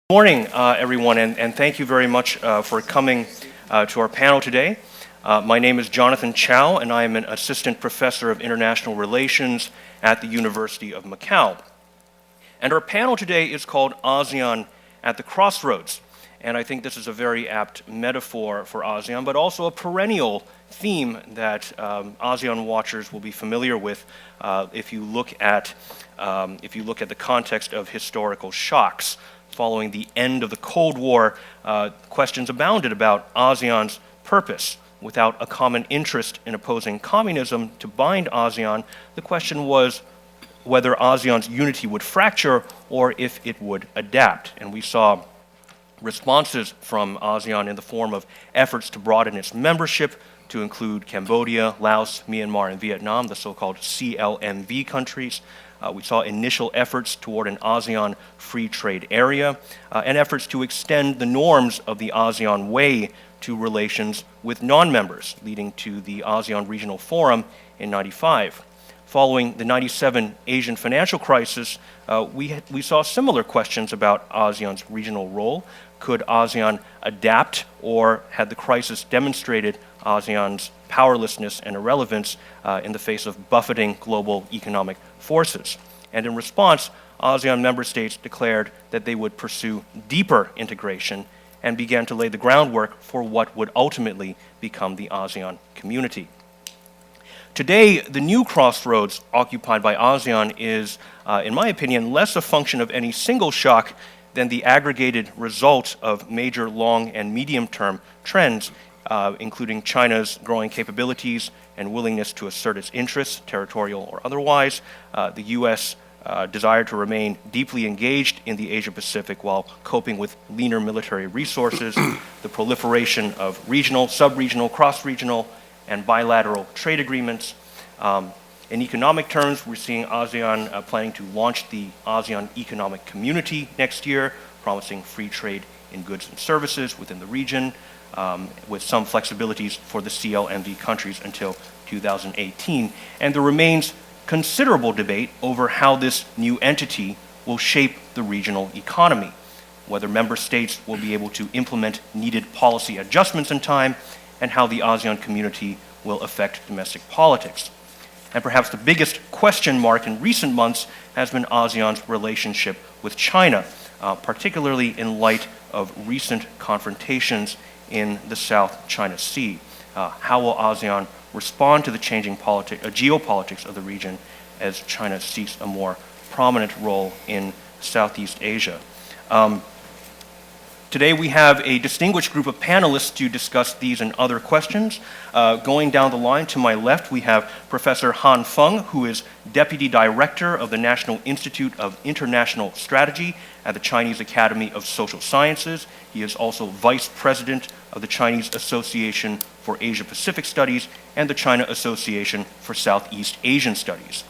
Good morning, everyone, and thank you very much for coming to our panel today. My name is Jonathan Chow, and I am an assistant professor of international relations at the University of Macau. And our panel today is called ASEAN at the Crossroads. And I think this is a very apt metaphor for ASEAN, but also a perennial theme that ASEAN watchers will be familiar with if you look at the context of historical shocks. Following the end of the Cold War, questions abounded about ASEAN's purpose. Without a common interest in opposing communism to bind ASEAN, the question was whether ASEAN's unity would fracture or if it would adapt. And we saw responses from ASEAN in the form of efforts to broaden its membership to include Cambodia, Laos, Myanmar, and Vietnam, the so-called CLMV countries. We saw initial efforts toward an ASEAN free trade area and efforts to extend the norms of the ASEAN way to relations with non-members, leading to the ASEAN Regional Forum in '95. Following the '97 Asian financial crisis, we saw similar questions about ASEAN's regional role. Could ASEAN adapt, or had the crisis demonstrated ASEAN's powerlessness and irrelevance in the face of buffeting global economic forces? And in response, ASEAN member states declared that they would pursue deeper integration and began to lay the groundwork for what would ultimately become the ASEAN community. Today, the new crossroads occupied by ASEAN is, in my opinion, less a function of any single shock than the aggregated result of major long and medium-term trends, including China's growing capabilities and willingness to assert its interests, territorial or otherwise, the U.S. Desire to remain deeply engaged in the Asia-Pacific while coping with leaner military resources, the proliferation of regional, sub-regional, cross-regional, and bilateral trade agreements. In economic terms, we're seeing ASEAN planning to launch the ASEAN Economic Community next year, promising free trade in goods and services within the region, with some flexibilities for the CLMV countries until 2018. And there remains considerable debate over how this new entity will shape the regional economy, whether member states will be able to implement needed policy adjustments in time, and how the ASEAN community will affect domestic politics. And perhaps the biggest question mark in recent months has been ASEAN's relationship with China, particularly in light of recent confrontations in the South China Sea. How will ASEAN respond to the changing geopolitics of the region as China seeks a more prominent role in Southeast Asia? Today we have a distinguished group of panelists to discuss these and other questions. Going down the line to my left, we have Professor Feng, who is Deputy Director of the National Institute of International Strategy at the Chinese Academy of Social Sciences. He is also Vice President of the Chinese Association for Asia-Pacific Studies and the China Association for Southeast Asian Studies.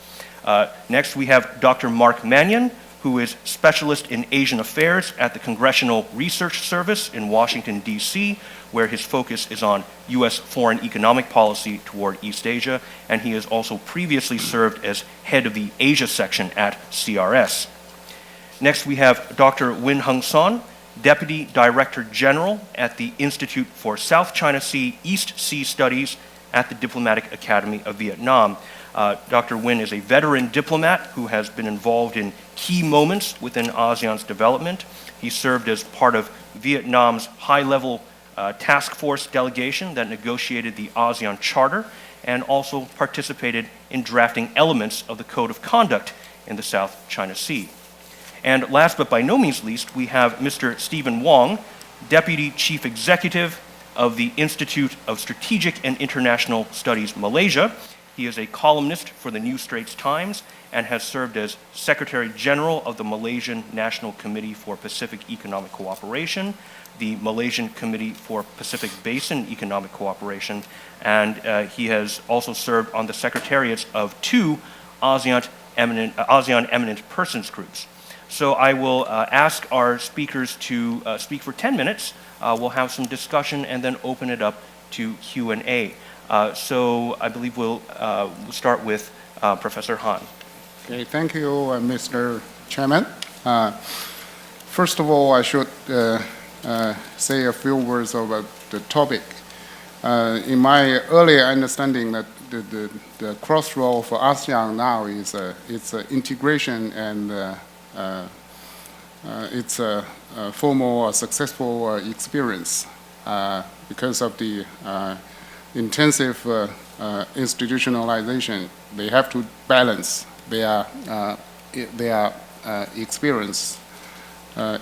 Next, we have Dr. Mark Manyin, who is Specialist in Asian Affairs at the Congressional Research Service in Washington, D.C., where his focus is on U.S. foreign economic policy toward East Asia, and he has also previously served as head of the Asia section at CRS. Next, we have Dr. Nguyen Son, Deputy Director General at the Institute for South China Sea East Sea Studies at the Diplomatic Academy of Vietnam. Dr. Nguyen is a veteran diplomat who has been involved in key moments within ASEAN's development. He served as part of Vietnam's high-level task force delegation that negotiated the ASEAN Charter and also participated in drafting elements of the Code of Conduct in the South China Sea. And last but by no means least, we have Mr. Stephen Wong, Deputy Chief Executive of the Institute of Strategic and International Studies, Malaysia. He is a columnist for the New Straits Times and has served as Secretary General of the Malaysian National Committee for Pacific Economic Cooperation, the Malaysian Committee for Pacific Basin Economic Cooperation, and he has also served on the secretariats of two ASEAN Eminent Persons groups. So I will ask our speakers to speak for 10 minutes. We'll have some discussion and then open it up to Q&A. So I believe we'll start with Professor Han. Okay, thank you, Mr. Chairman. First of all, I should say a few words about the topic. In my earlier understanding, that the crossroads for ASEAN now is it's integration and it's a formal successful experience because of the intensive institutionalization. They have to balance their experience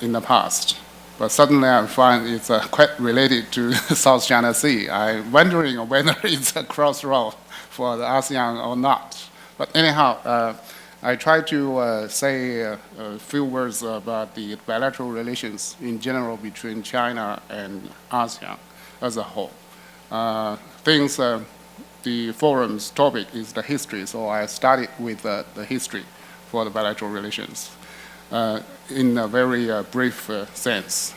in the past. But suddenly I find it's quite related to South China Sea. I'm wondering whether it's a crossroad for the ASEAN or not. But anyhow, I try to say a few words about the bilateral relations in general between China and ASEAN as a whole. The forum's topic is the history, so I started with the history for the bilateral relations in a very brief sense.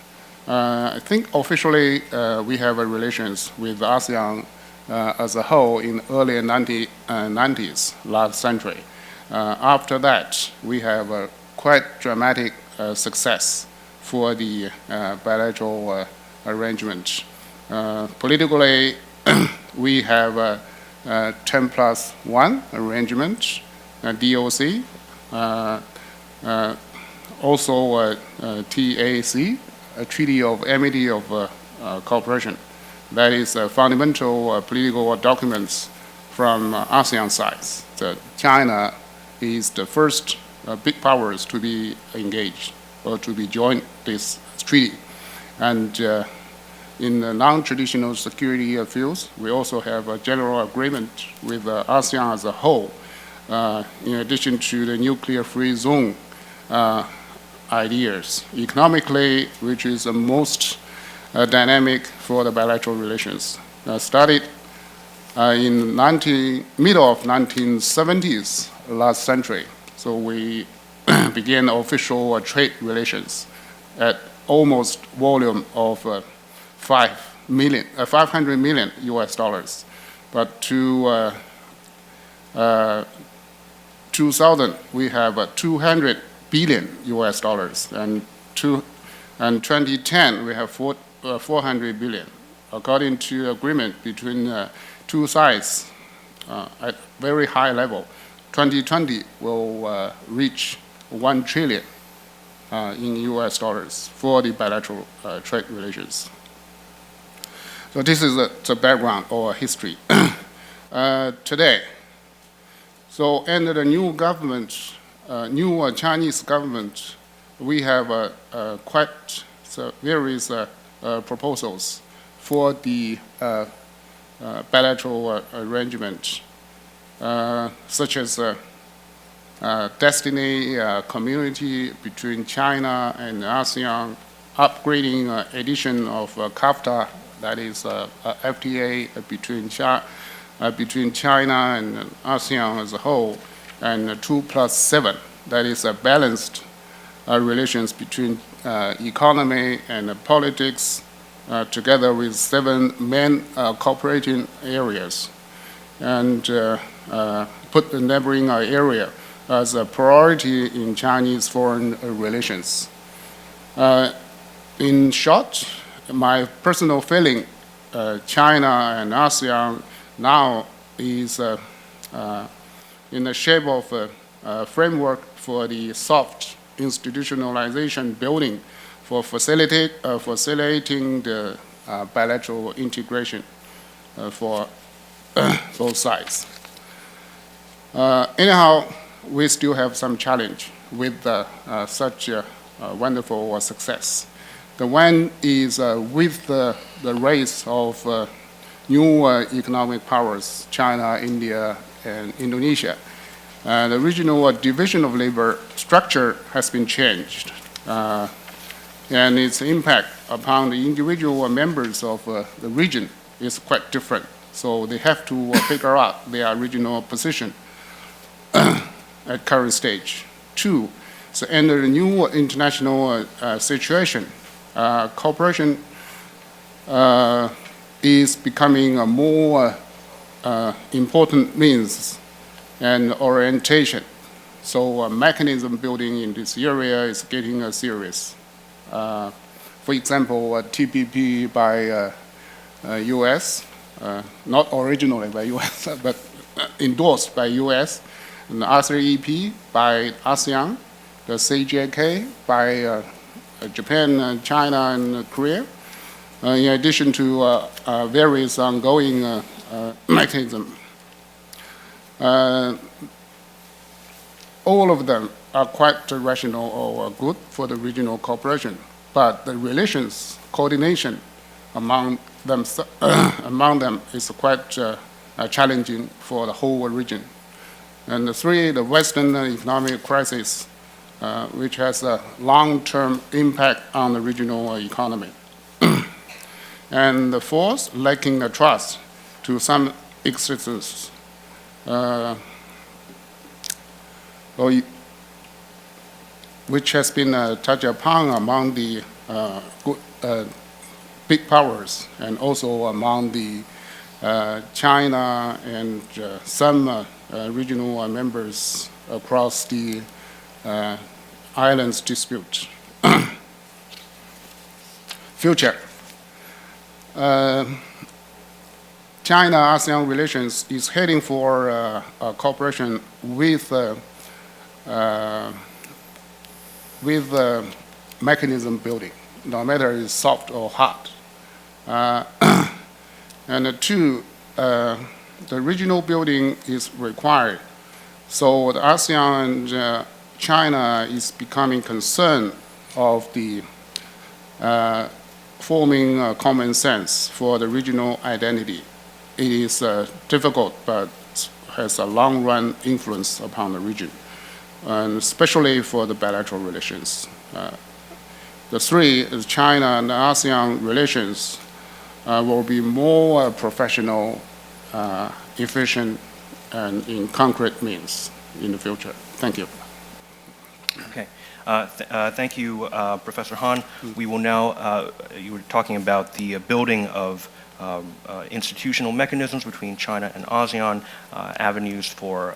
I think officially we have relations with ASEAN as a whole in early 90s, last century. After that, we have a quite dramatic success for the bilateral arrangement. Politically, we have a 10+1 arrangement, DOC, also TAC, a Treaty of Amity of Cooperation. That is fundamental political documents from ASEAN sides. China is the first big powers to be engaged or to be joined this treaty. And in the non-traditional security fields, we also have a general agreement with ASEAN as a whole, in addition to the nuclear-free zone ideas. Economically, which is the most dynamic for the bilateral relations. Started in middle of 1970s, last century. So we began official trade relations at almost volume of 500 million US dollars. But to 2000, we have 200 billion US dollars, and 2010 we have 400 billion, according to agreement between two sides at very high level. 2020 will reach 1 trillion in US dollars for the bilateral trade relations. So this is the background or history. Today, so under the new government, new Chinese government, we have quite various proposals for the bilateral arrangement, such as destiny community between China and ASEAN, upgrading edition of CAFTA, that is FTA between China and ASEAN as a whole, and 2+7, that is a balanced relations between economy and politics, together with 7 main cooperating areas, and put the neighboring area as a priority in Chinese foreign relations. In short, my personal feeling, China and ASEAN now is in the shape of a framework for the soft institutionalization building for facilitating the bilateral integration for both sides. Anyhow, we still have some challenge with such a wonderful success. The one is with the race of new economic powers, China, India, and Indonesia. The regional division of labor structure has been changed, and its impact upon the individual members of the region is quite different. So they have to figure out their regional position at current stage. 2, so under the new international situation, cooperation is becoming a more important means and orientation. So mechanism building in this area is getting serious. For example, TPP by U.S., not originally by U.S., but endorsed by U.S., and the RCEP by ASEAN, the CJK by Japan, China, and Korea, in addition to various ongoing mechanisms. All of them are quite rational or good for the regional cooperation, but the relations, coordination among them is quite challenging for the whole region. And three, the Western economic crisis, which has a long-term impact on the regional economy. And the fourth, lacking the trust to some existence, which has been touched upon among the big powers and also among the China and some regional members across the islands dispute. Future. China-ASEAN relations is heading for cooperation with mechanism building, no matter it's soft or hard. And two, the regional building is required. So the ASEAN and China is becoming concerned of the forming common sense for the regional identity. It is difficult, but has a long-run influence upon the region, and especially for the bilateral relations. The three is China and ASEAN relations will be more professional, efficient, and in concrete means in the future. Thank you. Okay. Thank you, Professor Han. We will now, you were talking about the building of institutional mechanisms between China and ASEAN, avenues for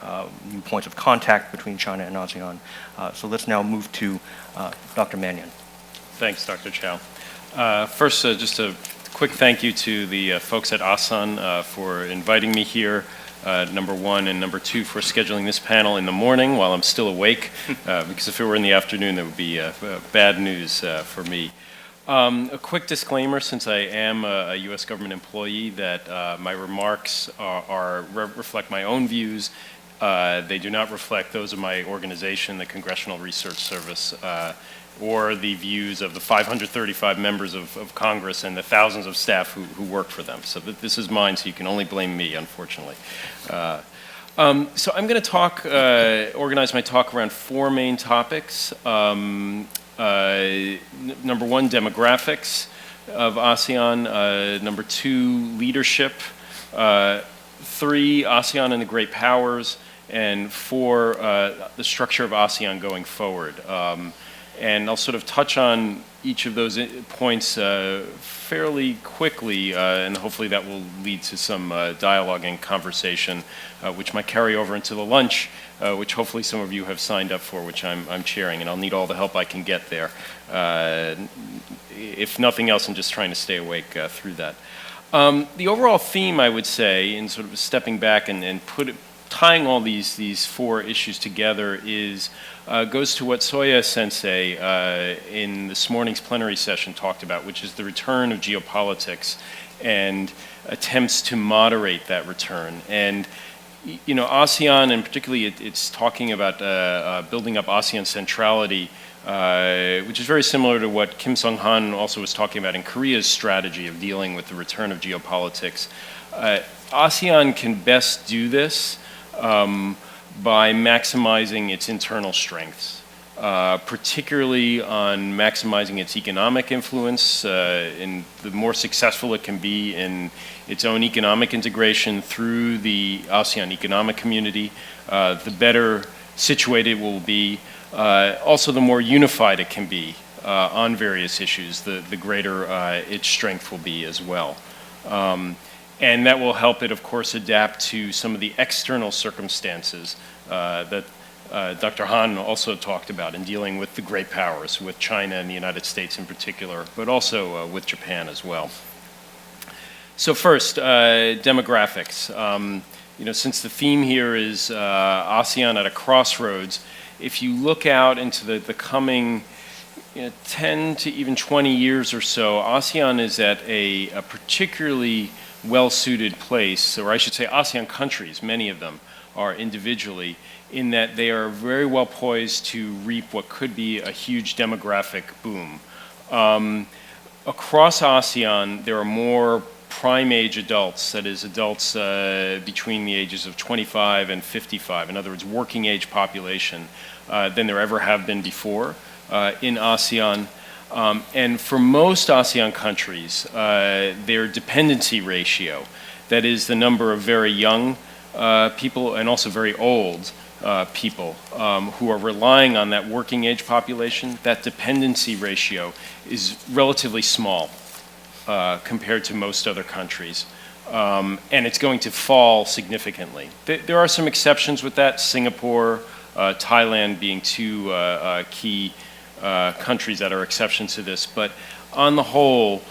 new points of contact between China and ASEAN. So let's now move to Dr. Manyin. Thanks, Dr. Chow. First, just a quick thank you to the folks at ASEAN for inviting me here, number one, and number two, for scheduling this panel in the morning while I'm still awake, because if it were in the afternoon, that would be bad news for me. A quick disclaimer, since I am a U.S. government employee, that my remarks reflect my own views. They do not reflect those of my organization, the Congressional Research Service, or the views of the 535 members of Congress and the thousands of staff who work for them. So this is mine, so you can only blame me, unfortunately. So I'm going to organize my talk around four main topics. Number one, demographics of ASEAN. Number two, leadership. Three, ASEAN and the great powers. And four, the structure of ASEAN going forward. And I'll sort of touch on each of those points fairly quickly, and hopefully that will lead to some dialogue and conversation, which might carry over into the lunch, which hopefully some of you have signed up for, which I'm chairing, and I'll need all the help I can get there. If nothing else, I'm just trying to stay awake through that. The overall theme, I would say, in sort of stepping back and tying all these four issues together goes to what Soya Sensei in this morning's plenary session talked about, which is the return of geopolitics and attempts to moderate that return. And you know, ASEAN, and particularly it's talking about building up ASEAN centrality, which is very similar to what Kim Sung-han also was talking about in Korea's strategy of dealing with the return of geopolitics. ASEAN can best do this by maximizing its internal strengths, particularly on maximizing its economic influence, and the more successful it can be in its own economic integration through the ASEAN Economic Community, the better situated it will be. Also, the more unified it can be on various issues, the greater its strength will be as well. And that will help it, of course, adapt to some of the external circumstances that Dr. Han also talked about in dealing with the great powers, with China and the United States in particular, but also with Japan as well. So first, demographics. Since the theme here is ASEAN at a crossroads, if you look out into the coming 10 to even 20 years or so, ASEAN is at a particularly well-suited place, or I should say ASEAN countries, many of them are individually, in that they are very well poised to reap what could be a huge demographic boom. Across ASEAN, there are more prime age adults, that is adults between the ages of 25 and 55, in other words, working age population, than there ever have been before in ASEAN. And for most ASEAN countries, their dependency ratio, that is the number of very young people and also very old people who are relying on that working age population, that dependency ratio is relatively small compared to most other countries. And it's going to fall significantly. There are some exceptions with that, Singapore, Thailand being two key countries that are exceptions to this. But on the whole,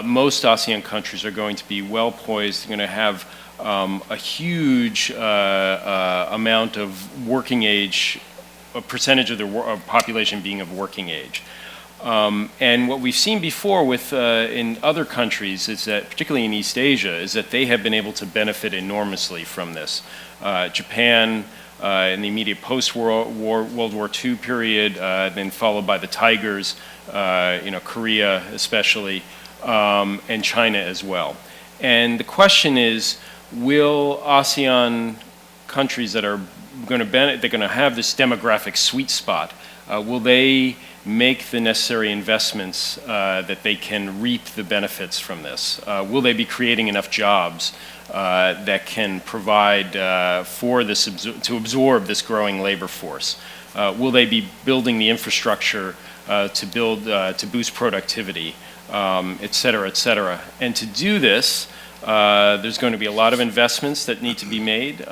most ASEAN countries are going to be well poised. They're going to have a huge amount of working age, a percentage of their population being of working age. And what we've seen before with in other countries is that, particularly in East Asia, is that they have been able to benefit enormously from this. Japan in the immediate post-World War II period, then followed by the Tigers, Korea especially, and China as well. And the question is, will ASEAN countries that are going to have this demographic sweet spot, will they make the necessary investments that they can reap the benefits from this? Will they be creating enough jobs that can provide for this, to absorb this growing labor force? Will they be building the infrastructure to boost productivity, et cetera, et cetera? And to do this, there's going to be a lot of investments that need to be made,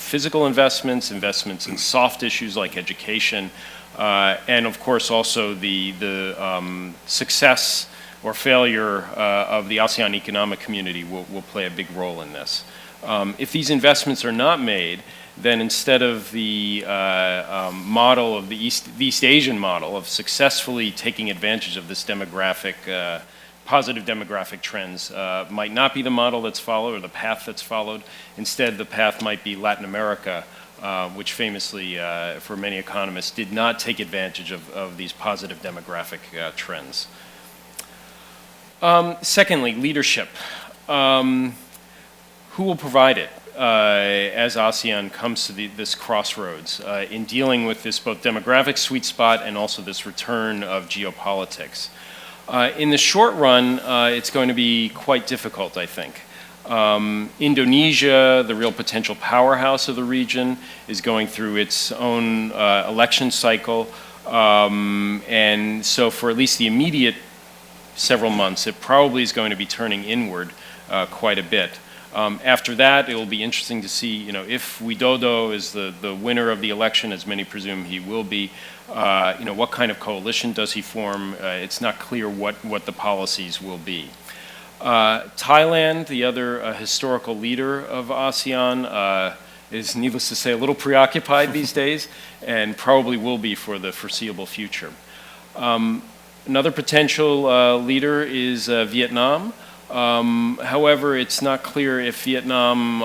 physical investments, investments in soft issues like education, and of course also the success or failure of the ASEAN Economic Community will play a big role in this. If these investments are not made, then instead of the model of the East Asian model of successfully taking advantage of this demographic, positive demographic trends, might not be the model that's followed or the path that's followed. Instead, the path might be Latin America, which famously, for many economists, did not take advantage of these positive demographic trends. Secondly, leadership. Who will provide it as ASEAN comes to this crossroads in dealing with this both demographic sweet spot and also this return of geopolitics? In the short run, it's going to be quite difficult, I think. Indonesia, the real potential powerhouse of the region, is going through its own election cycle. And so for at least the immediate several months, it probably is going to be turning inward quite a bit. After that, it will be interesting to see, if Widodo is the winner of the election, as many presume he will be, what kind of coalition does he form? It's not clear what the policies will be. Thailand, the other historical leader of ASEAN, is, needless to say, a little preoccupied these days, and probably will be for the foreseeable future. Another potential leader is Vietnam. However, it's not clear if Vietnam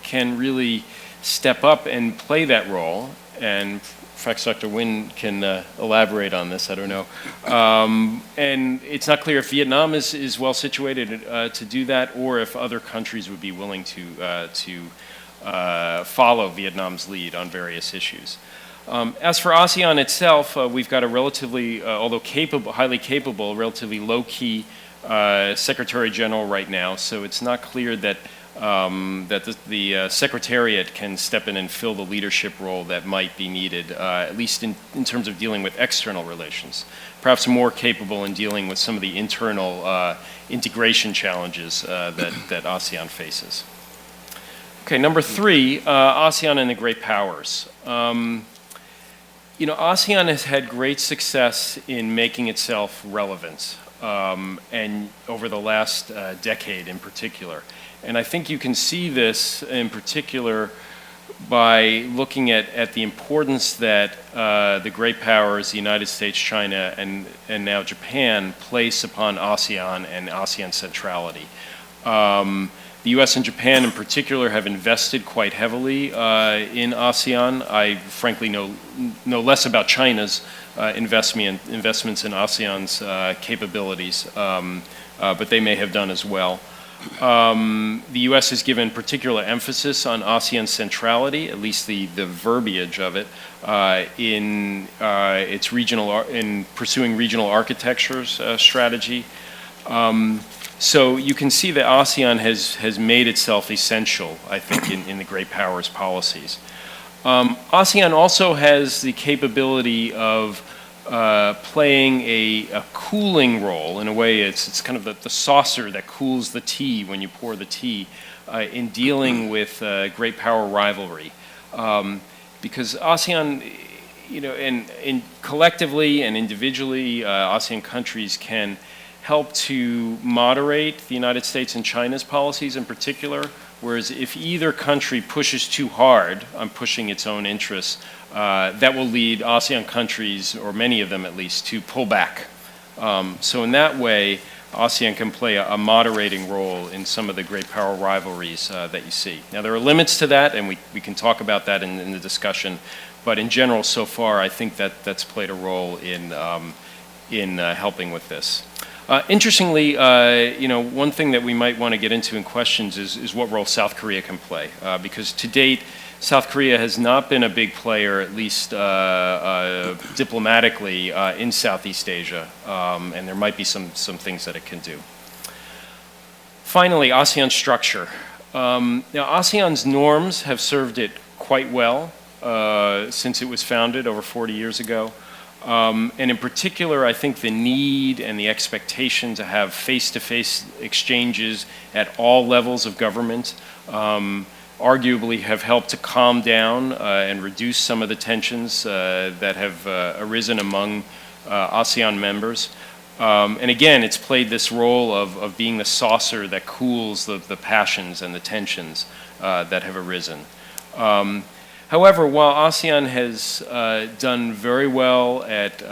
can really step up and play that role. And in fact, Dr. Nguyen can elaborate on this, I don't know. And it's not clear if Vietnam is well situated to do that, or if other countries would be willing to follow Vietnam's lead on various issues. As for ASEAN itself, we've got a relatively, although highly capable, relatively low-key Secretary General right now, so it's not clear that the Secretariat can step in and fill the leadership role that might be needed, at least in terms of dealing with external relations. Perhaps more capable in dealing with some of the internal integration challenges that ASEAN faces. Okay, number 3, ASEAN and the great powers. ASEAN has had great success in making itself relevant, and over the last decade in particular. And I think you can see this in particular by looking at the importance that the great powers, the United States, China, and now Japan, place upon ASEAN and ASEAN centrality. The US and Japan in particular have invested quite heavily in ASEAN. I frankly know less about China's investments in ASEAN's capabilities, but they may have done as well. The US has given particular emphasis on ASEAN centrality, at least the verbiage of it, in its in pursuing regional architectures strategy. So you can see that ASEAN has made itself essential, I think, in the great powers policies. ASEAN also has the capability of playing a cooling role. In a way, it's kind of the saucer that cools the tea when you pour the tea in dealing with great power rivalry. Because ASEAN, and collectively and individually, ASEAN countries can help to moderate the United States and China's policies in particular, whereas if either country pushes too hard on pushing its own interests, that will lead ASEAN countries, or many of them at least, to pull back. So in that way, ASEAN can play a moderating role in some of the great power rivalries that you see. Now there are limits to that, and we can talk about that in the discussion, but in general so far I think that's played a role in helping with this. Interestingly, one thing that we might want to get into in questions is what role South Korea can play, because to date, South Korea has not been a big player, at least diplomatically, in Southeast Asia, and there might be some things that it can do. Finally, ASEAN structure. Now, ASEAN's norms have served it quite well since it was founded over 40 years ago. And in particular, I think the need and the expectation to have face-to-face exchanges at all levels of government arguably have helped to calm down and reduce some of the tensions that have arisen among ASEAN members. And again, it's played this role of being the saucer that cools the passions and the tensions that have arisen. However, while ASEAN has done very well at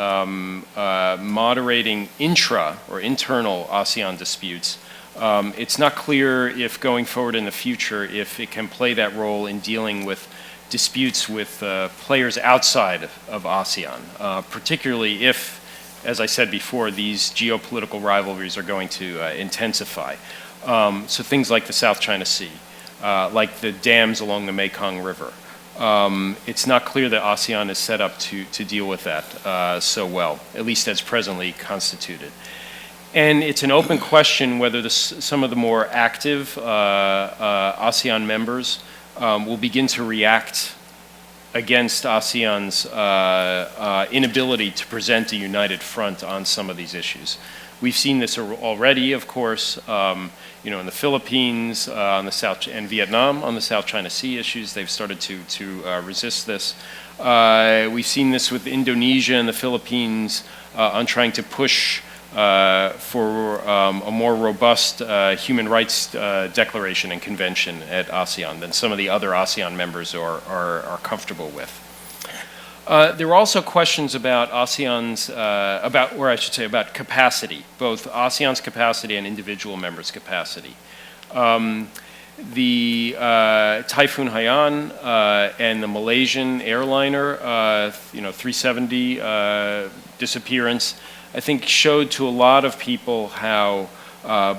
moderating intra or internal ASEAN disputes, it's not clear if going forward in the future if it can play that role in dealing with disputes with players outside of ASEAN, particularly if, as I said before, these geopolitical rivalries are going to intensify. So things like the South China Sea, like the dams along the Mekong River. It's not clear that ASEAN is set up to deal with that so well, at least as presently constituted. And it's an open question whether some of the more active ASEAN members will begin to react against ASEAN's inability to present a united front on some of these issues. We've seen this already, of course, in the Philippines and Vietnam on the South China Sea issues. They've started to resist this. We've seen this with Indonesia and the Philippines on trying to push for a more robust human rights declaration and convention at ASEAN than some of the other ASEAN members are comfortable with. There are also questions about ASEAN's, about capacity, both ASEAN's capacity and individual members' capacity. The Typhoon Haiyan and the Malaysian airliner, 370 disappearance, I think showed to a lot of people how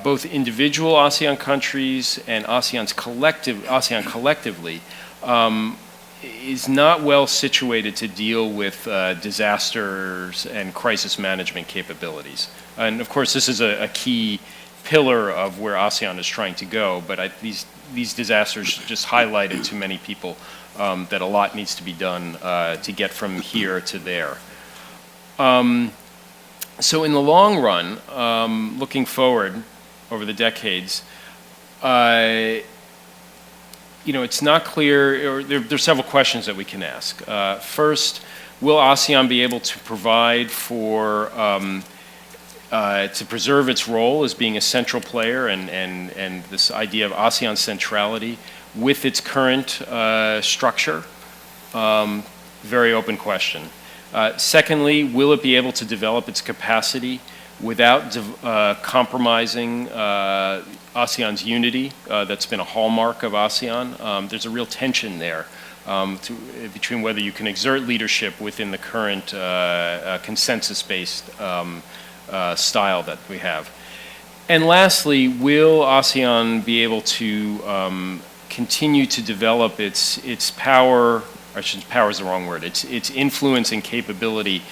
both individual ASEAN countries and ASEAN collectively is not well situated to deal with disasters and crisis management capabilities. And of course, this is a key pillar of where ASEAN is trying to go, but these disasters just highlighted to many people that a lot needs to be done to get from here to there. So in the long run, looking forward over the decades, it's not clear, or there's several questions that we can ask. First, will ASEAN be able to provide for, to preserve its role as being a central player and this idea of ASEAN centrality with its current structure? Very open question. Secondly, will it be able to develop its capacity without compromising ASEAN's unity? That's been a hallmark of ASEAN. There's a real tension there between whether you can exert leadership within the current consensus-based style that we have. And lastly, will ASEAN be able to continue to develop its power, power is the wrong word, its influence and capability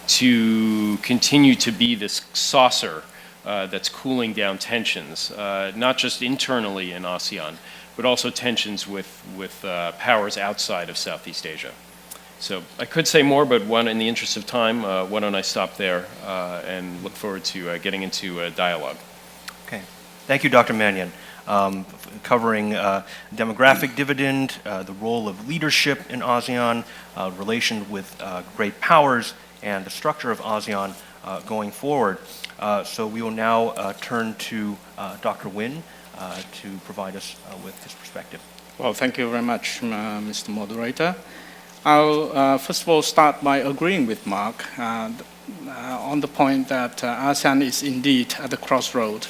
to continue to be this saucer that's cooling down tensions, not just internally in ASEAN, but also tensions with powers outside of Southeast Asia. So I could say more, but in the interest of time, why don't I stop there and look forward to getting into a dialogue. Okay. Thank you, Dr. Manyin. Covering demographic dividend, the role of leadership in ASEAN, relation with great powers, and the structure of ASEAN going forward. So we will now turn to Dr. Nguyen to provide us with his perspective. Well, thank you very much, Mr. Moderator. I'll first of all start by agreeing with Mark on the point that ASEAN is indeed at the crossroad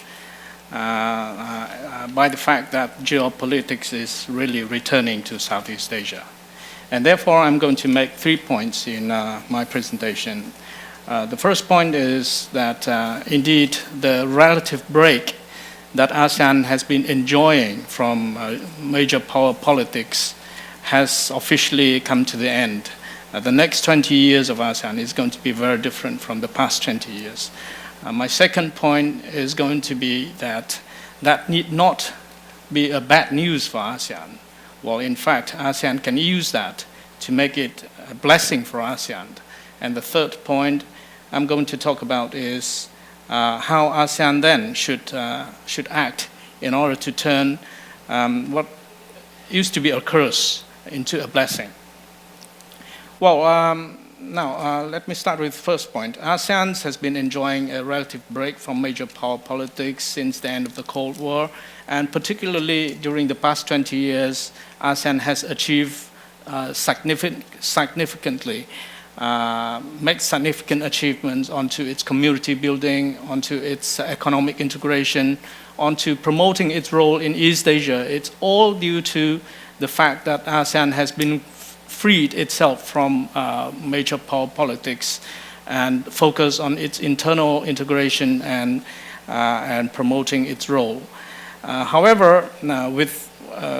by the fact that geopolitics is really returning to Southeast Asia. And therefore, I'm going to make 3 points in my presentation. The first point is that indeed the relative break that ASEAN has been enjoying from major power politics has officially come to the end. The next 20 years of ASEAN is going to be very different from the past 20 years. My second point is going to be that need not be a bad news for ASEAN. Well, in fact, ASEAN can use that to make it a blessing for ASEAN. And the third point I'm going to talk about is how ASEAN then should act in order to turn what used to be a curse into a blessing. Well, now let me start with the first point. ASEAN has been enjoying a relative break from major power politics since the end of the Cold War, and particularly during the past 20 years, ASEAN has achieved significantly make significant achievements onto its community building, onto its economic integration, onto promoting its role in East Asia. It's all due to the fact that ASEAN has been freed itself from major power politics and focused on its internal integration and promoting its role. However, with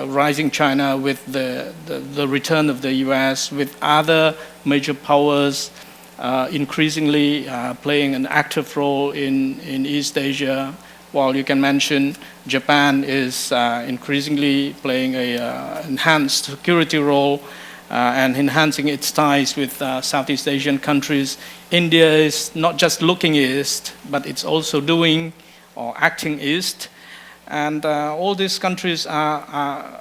rising China, with the return of the US, with other major powers increasingly playing an active role in East Asia, while you can mention Japan is increasingly playing an enhanced security role and enhancing its ties with Southeast Asian countries. India is not just looking east, but it's also doing or acting east. And all these countries are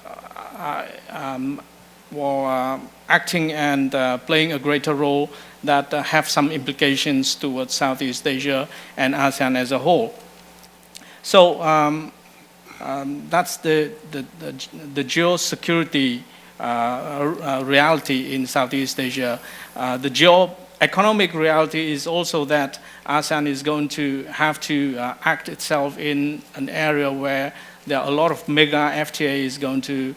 acting and playing a greater role that have some implications towards Southeast Asia and ASEAN as a whole. So that's the geosecurity reality in Southeast Asia. The geo-economic reality is also that ASEAN is going to have to act itself in an area where there are a lot of mega FTAs going to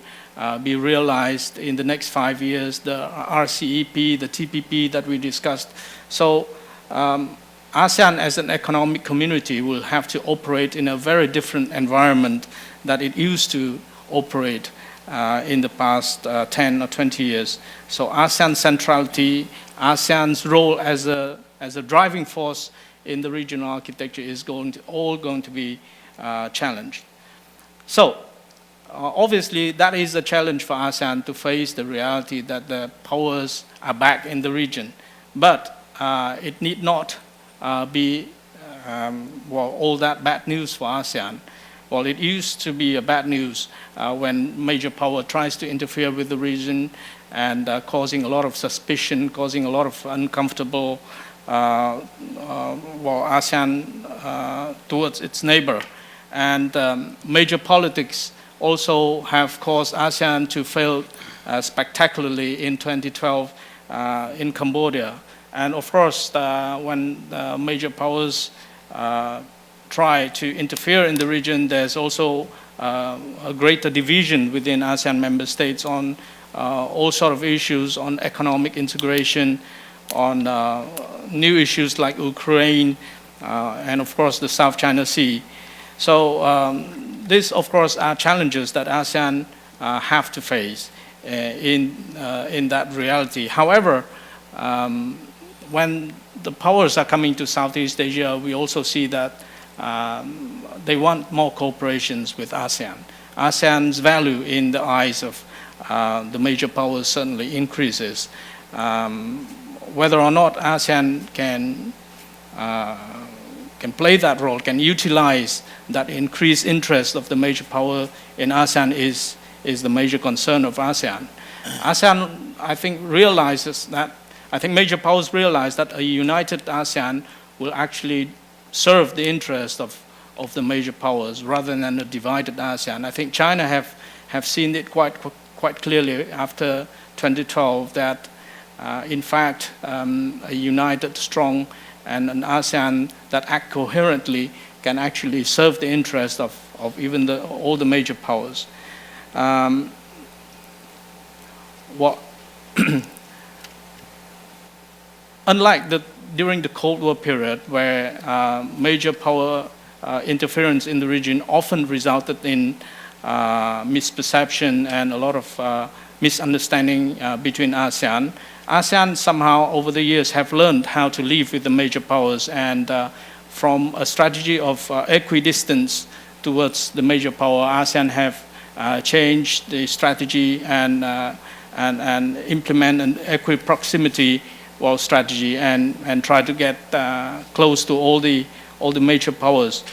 be realized in the next 5 years, the RCEP, the TPP that we discussed. So ASEAN as an economic community will have to operate in a very different environment that it used to operate in the past 10 or 20 years. So ASEAN centrality, ASEAN's role as a driving force in the regional architecture is going to be challenged. So obviously that is a challenge for ASEAN to face the reality that the powers are back in the region. But it need not be all that bad news for ASEAN. well, it used to be a bad news when major power tries to interfere with the region and causing a lot of suspicion, causing a lot of uncomfortable, ASEAN towards its neighbor. And major politics also have caused ASEAN to fail spectacularly in 2012 in Cambodia. And of course, when major powers try to interfere in the region, there's also a greater division within ASEAN member states on all sort of issues, on economic integration, on new issues like Ukraine, and of course the South China Sea. So these, of course, are challenges that ASEAN have to face in that reality. However, when the powers are coming to Southeast Asia, we also see that they want more cooperations with ASEAN. ASEAN's value in the eyes of the major powers certainly increases. Whether or not ASEAN can play that role, can utilize that increased interest of the major power in ASEAN is the major concern of ASEAN. ASEAN, I think major powers realize that a united ASEAN will actually serve the interest of the major powers rather than a divided ASEAN. I think China have seen it quite clearly after 2012 that in fact a united, strong, and an ASEAN that act coherently can actually serve the interest of even all the major powers. Unlike during the Cold War period, where major power interference in the region often resulted in misperception and a lot of misunderstanding between ASEAN, ASEAN somehow over the years have learned how to live with the major powers, and from a strategy of equidistance towards the major power, ASEAN have changed the strategy and implement an equiproximity strategy and try to get close to all the major powers.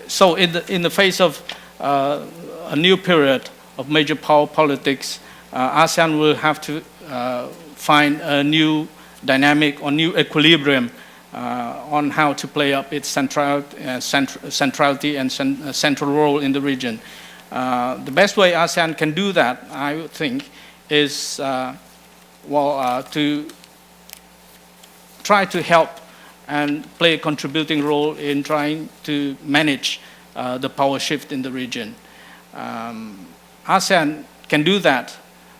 So in the face of a new period of major power politics, ASEAN will have to find a new dynamic or new equilibrium on how to play up its centrality and central role in the region. The best way ASEAN can do that, I would think, is to try to help and play a contributing role in trying to manage the power shift in the region. ASEAN can do that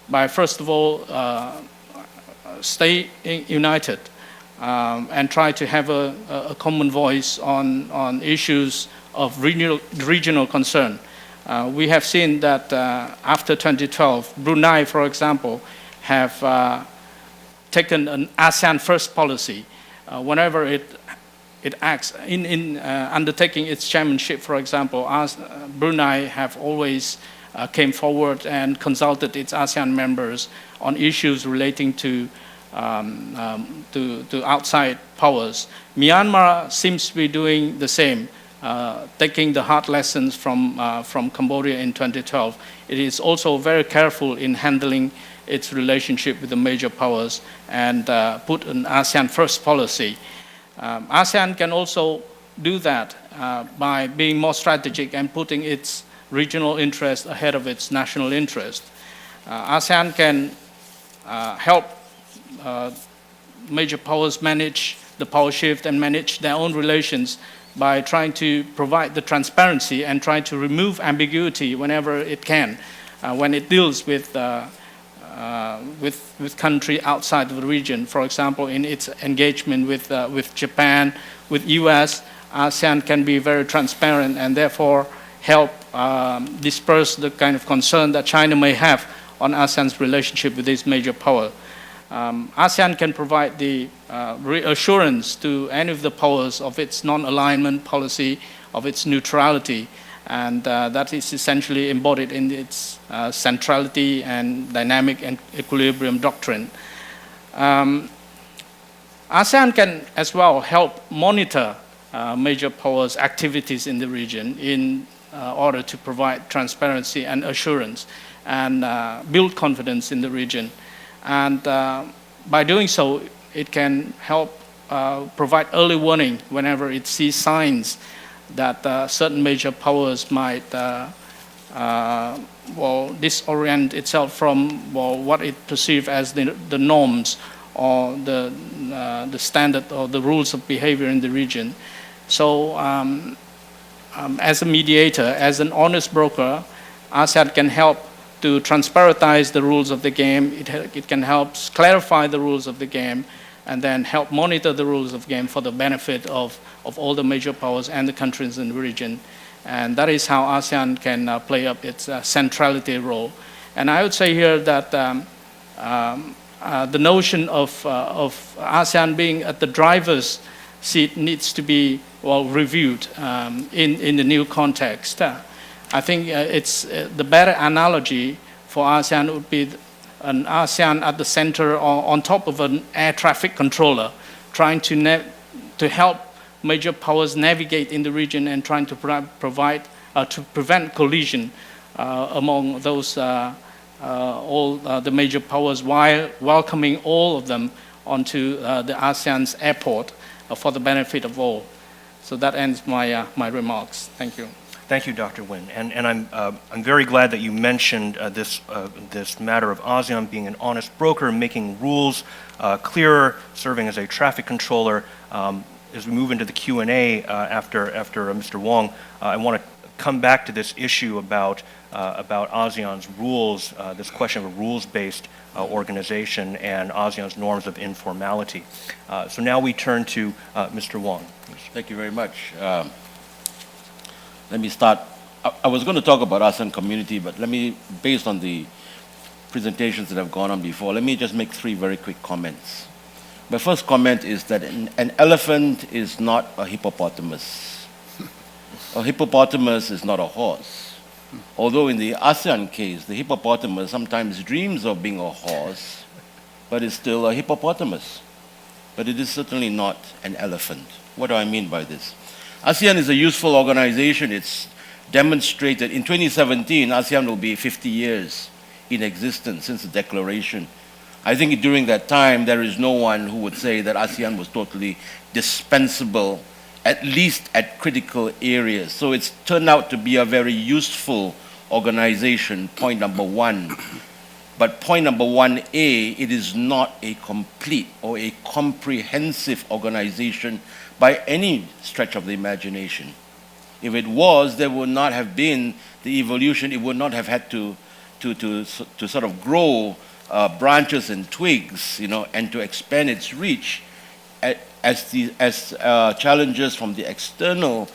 by, first of all, stay united and try to have a common voice on issues of regional concern. We have seen that after 2012, Brunei, for example, have taken an ASEAN first policy. Whenever it acts in undertaking its chairmanship, for example, Brunei have always came forward and consulted its ASEAN members on issues relating to outside powers. Myanmar seems to be doing the same, taking the hard lessons from Cambodia in 2012. It is also very careful in handling its relationship with the major powers and put an ASEAN first policy. ASEAN can also do that by being more strategic and putting its regional interest ahead of its national interest. ASEAN can help major powers manage the power shift and manage their own relations by trying to provide the transparency and try to remove ambiguity whenever it can, when it deals with country outside of the region. For example, in its engagement with Japan, with US, ASEAN can be very transparent and therefore help disperse the kind of concern that China may have on ASEAN's relationship with this major power. ASEAN can provide the reassurance to any of the powers of its non-alignment policy, of its neutrality, and that is essentially embodied in its centrality and dynamic and equilibrium doctrine. ASEAN can as well help monitor major powers' activities in the region in order to provide transparency and assurance and build confidence in the region. And by doing so, it can help provide early warning whenever it sees signs that certain major powers might disorient itself from what it perceives as the norms or the standard or the rules of behavior in the region. So as a mediator, as an honest broker, ASEAN can help to transparentize the rules of the game. It can help clarify the rules of the game and then help monitor the rules of the game for the benefit of all the major powers and the countries in the region. And that is how ASEAN can play up its centrality role. And I would say here that the notion of ASEAN being at the driver's seat needs to be reviewed in the new context. I think it's the better analogy for ASEAN would be an ASEAN at the center or on top of an air traffic controller, trying to help major powers navigate in the region and trying to to prevent collision among those all the major powers while welcoming all of them onto the ASEAN's airport for the benefit of all. So that ends my remarks. Thank you. Thank you, Dr. Nguyen. And I'm very glad that you mentioned this matter of ASEAN being an honest broker, making rules clearer, serving as a traffic controller. As we move into the Q&A after Mr. Wong, I want to come back to this issue about ASEAN's rules, this question of a rules-based organization and ASEAN's norms of informality. So now we turn to Mr. Wong. Thank you very much. Let me start. I was going to talk about ASEAN community, but based on the presentations that have gone on before, let me just make 3 very quick comments. My first comment is that an elephant is not a hippopotamus. A hippopotamus is not a horse. Although in the ASEAN case, the hippopotamus sometimes dreams of being a horse, but is still a hippopotamus. But it is certainly not an elephant. What do I mean by this? ASEAN is a useful organization. It's demonstrated. In 2017, ASEAN will be 50 years in existence since the declaration. I think during that time, there is no one who would say that ASEAN was totally dispensable, at least at critical areas. So it's turned out to be a very useful organization, point number 1. But point number 1A, it is not a complete or a comprehensive organization by any stretch of the imagination. If it was, there would not have been the evolution. It would not have had to sort of grow branches and twigs, and to expand its reach as challenges from the external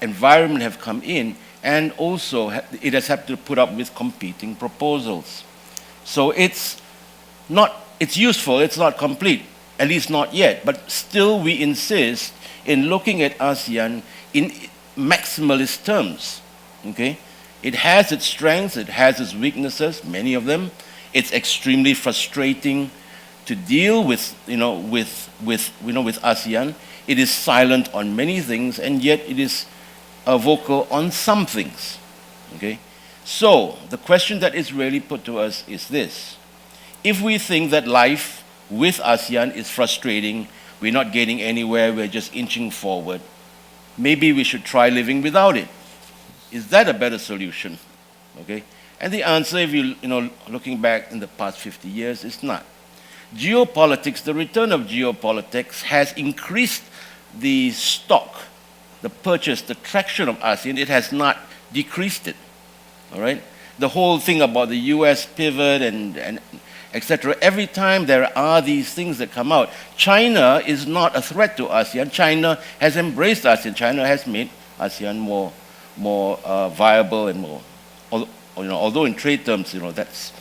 environment have come in, and also it has had to put up with competing proposals. So it's useful, it's not complete, at least not yet, but still we insist in looking at ASEAN in maximalist terms, okay? It has its strengths, it has its weaknesses, many of them. It's extremely frustrating to deal with, with ASEAN. It is silent on many things, and yet it is vocal on some things, okay? So the question that is really put to us is this: if we think that life with ASEAN is frustrating, we're not getting anywhere, we're just inching forward, maybe we should try living without it. Is that a better solution? Okay? And the answer, if looking back in the past 50 years, is not. Geopolitics, the return of geopolitics has increased the stock, the purchase, the traction of ASEAN. It has not decreased it. All right? The whole thing about the US pivot and etc. Every time there are these things that come out, China is not a threat to ASEAN. China has embraced ASEAN. China has made ASEAN more viable and more, although in trade terms, that's.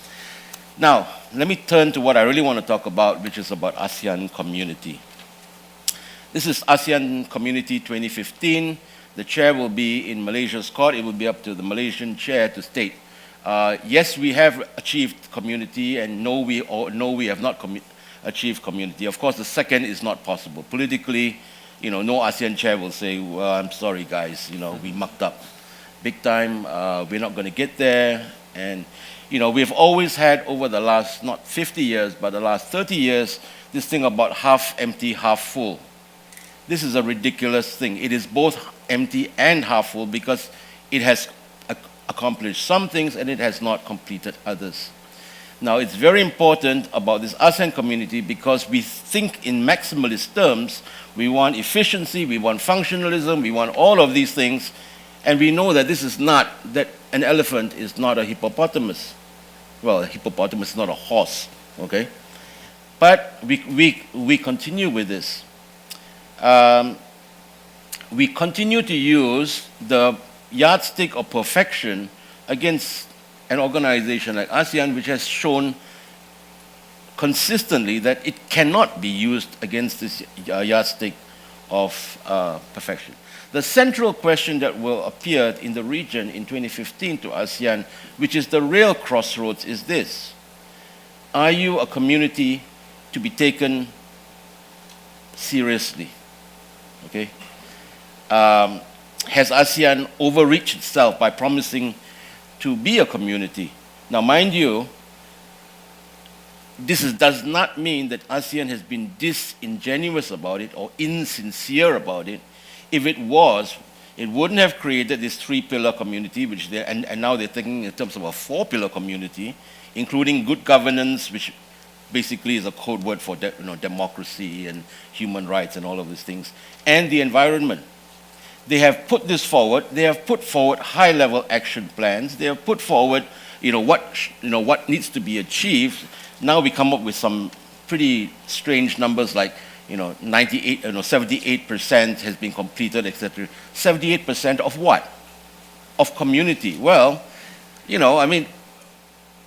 Now, let me turn to what I really want to talk about, which is about ASEAN Community. This is ASEAN Community 2015. The chair will be in Malaysia's court. It will be up to the Malaysian chair to state, yes, we have achieved community, and no, we have not achieved community. Of course, the second is not possible. Politically, no ASEAN chair will say, well, I'm sorry, guys, we mucked up big time. We're not going to get there. And, we've always had over the last, not 50 years, but the last 30 years, this thing about half empty, half full. This is a ridiculous thing. It is both empty and half full because it has accomplished some things and it has not completed others. Now, it's very important about this ASEAN community because we think in maximalist terms. We want efficiency, we want functionalism, we want all of these things, and we know that this is not, that an elephant is not a hippopotamus. Well, a hippopotamus is not a horse, okay? But we continue with this. We continue to use the yardstick of perfection against an organization like ASEAN, which has shown consistently that it cannot be used against this yardstick of perfection. The central question that will appear in the region in 2015 to ASEAN, which is the real crossroads, is this. Are you a community to be taken seriously? Okay? Has ASEAN overreached itself by promising to be a community? Now, mind you, this does not mean that ASEAN has been disingenuous about it or insincere about it. If it was, it wouldn't have created this three-pillar community, and now they're thinking in terms of a four-pillar community, including good governance, which basically is a code word for democracy and human rights and all of these things, and the environment. They have put this forward. They have put forward high-level action plans. They have put forward, what needs to be achieved. Now we come up with some pretty strange numbers like, 78% has been completed, etc. 78% of what? Of community. Well,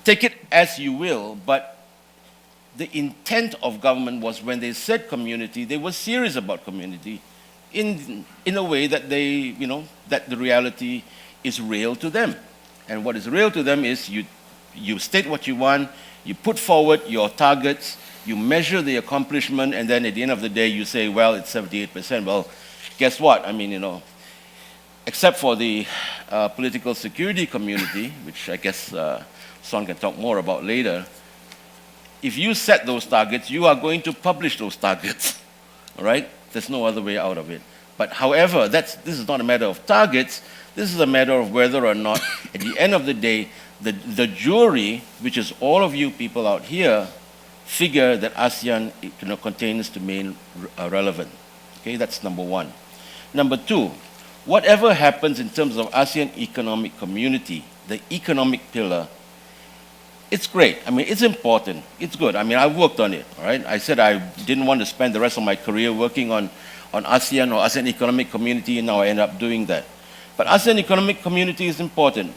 take it as you will, but the intent of government was when they said community, they were serious about community in a way that they, that the reality is real to them. And what is real to them is you state what you want, you put forward your targets, you measure the accomplishment, and then at the end of the day you say, well, it's 78%. Well, guess what? Except for the political security community, which I guess Son can talk more about later, if you set those targets, you are going to publish those targets, all right? There's no other way out of it. But however, this is not a matter of targets, this is a matter of whether or not, at the end of the day, the jury, which is all of you people out here, figure that ASEAN contains to remain relevant. Okay, that's number one. Number two, whatever happens in terms of ASEAN Economic Community, the economic pillar, it's great. It's important. It's good. I've worked on it, all right? I said I didn't want to spend the rest of my career working on ASEAN or ASEAN Economic Community, and now I end up doing that. But ASEAN Economic Community is important.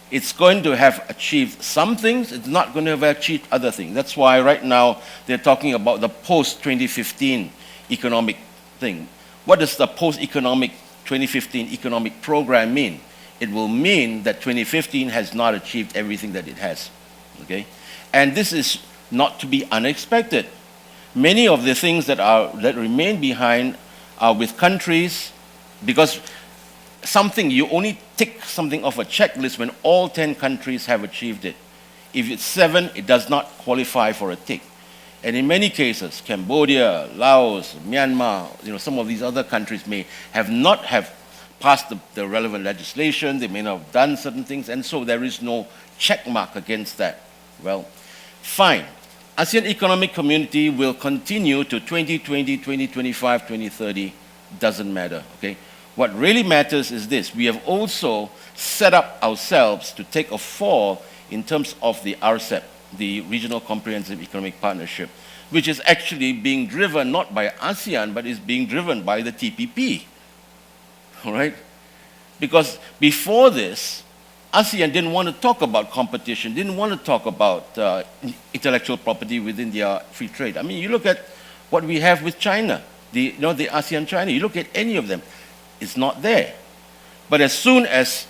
It's going to have achieved some things. It's not going to have achieved other things. That's why right now they're talking about the post-2015 economic thing. What does the post-economic 2015 economic program mean? It will mean that 2015 has not achieved everything that it has. Okay? And this is not to be unexpected. Many of the things that remain behind are with countries, because you only tick something off a checklist when all 10 countries have achieved it. If it's 7, it does not qualify for a tick. And in many cases, Cambodia, Laos, Myanmar, some of these other countries may not have passed the relevant legislation, they may not have done certain things, and so there is no check mark against that. Well, fine. ASEAN Economic Community will continue to 2020, 2025, 2030, doesn't matter, okay? What really matters is this. We have also set up ourselves to take a fall in terms of the RCEP, the Regional Comprehensive Economic Partnership, which is actually being driven not by ASEAN, but is being driven by the TPP, all right? Because before this, ASEAN didn't want to talk about competition, didn't want to talk about intellectual property within their free trade. You look at what we have with China, the ASEAN-China, you look at any of them, it's not there. But as soon as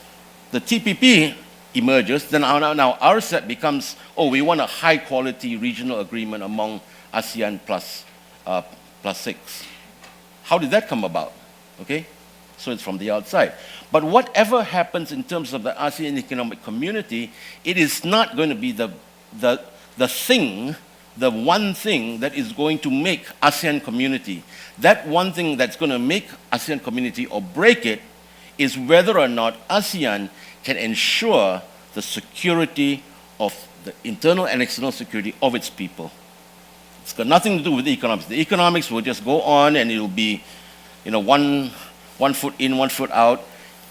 the TPP emerges, then now RCEP becomes, we want a high-quality regional agreement among ASEAN plus 6. How did that come about? Okay? So it's from the outside. But whatever happens in terms of the ASEAN Economic Community, it is not going to be the thing, the one thing that is going to make ASEAN Community. That one thing that's going to make ASEAN Community or break it is whether or not ASEAN can ensure the security of the internal and external security of its people. It's got nothing to do with the economics. The economics will just go on and it'll be, one foot in, 1 foot out,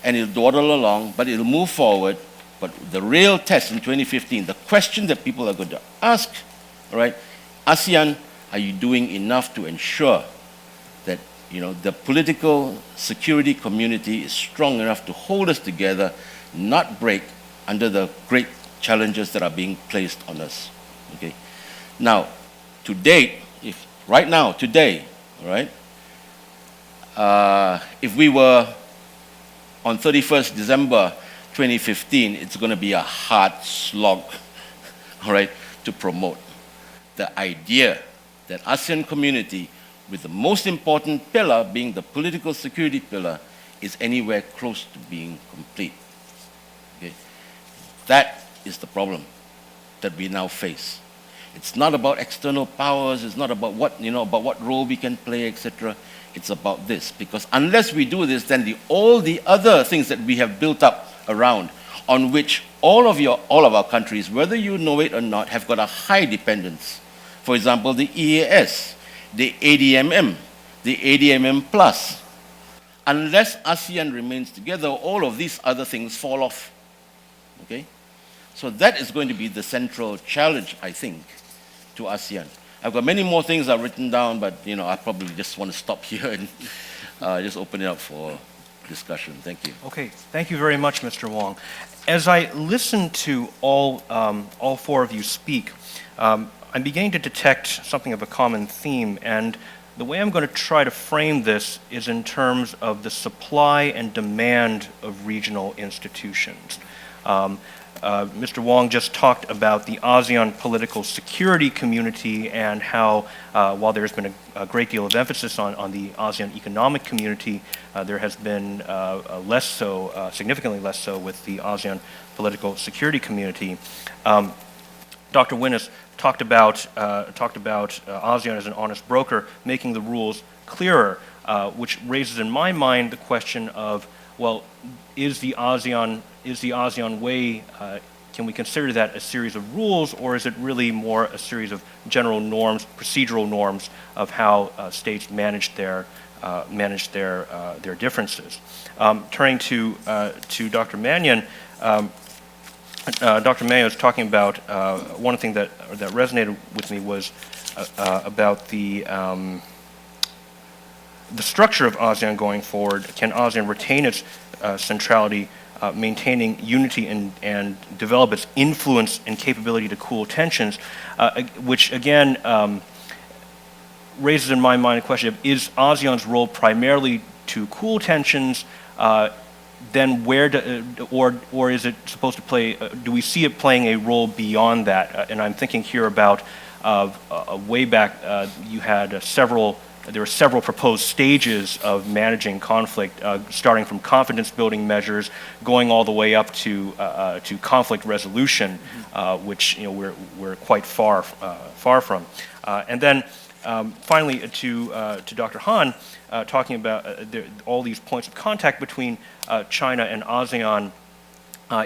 and it'll dawdle along, but it'll move forward. But the real test in 2015, the question that people are going to ask, all right, ASEAN, are you doing enough to ensure that, the political security community is strong enough to hold us together, not break under the great challenges that are being placed on us, okay? Now, to date, today, all right, if we were on 31st December 2015, it's going to be a hard slog, all right, to promote the idea that ASEAN Community, with the most important pillar being the political security pillar, is anywhere close to being complete. Okay? That is the problem that we now face. It's not about external powers, it's not about what role we can play, etc. It's about this, because unless we do this, then all the other things that we have built up around, on which all of our countries, whether you know it or not, have got a high dependence. For example, the EAS, the ADMM, the ADMM Plus. Unless ASEAN remains together, all of these other things fall off. Okay? So that is going to be the central challenge, I think, to ASEAN. I've got many more things I've written down, but I probably just want to stop here and just open it up for discussion. Thank you. Okay, thank you very much, Mr. Wong. As I listen to all four of you speak, I'm beginning to detect something of a common theme, and the way I'm going to try to frame this is in terms of the supply and demand of regional institutions. Mr. Wong just talked about the ASEAN political security community and how, while there's been a great deal of emphasis on the ASEAN Economic Community, there has been significantly less so with the ASEAN political security community. Dr. Nguyen has talked about ASEAN as an honest broker, making the rules clearer, which raises in my mind the question of, well, is the ASEAN way, can we consider that a series of rules, or is it really more a series of general norms, procedural norms of how states manage their differences? Turning to Dr. Manyin, Dr. Manyin was talking about one thing that resonated with me was about the structure of ASEAN going forward. Can ASEAN retain its centrality, maintaining unity and develop its influence and capability to cool tensions, which again raises in my mind a question of, is ASEAN's role primarily to cool tensions, then where or is it supposed to play, do we see it playing a role beyond that? And I'm thinking here about way back, there were several proposed stages of managing conflict, starting from confidence building measures, going all the way up to conflict resolution, which we're quite far from. And then finally to Dr. Han, talking about all these points of contact between China and ASEAN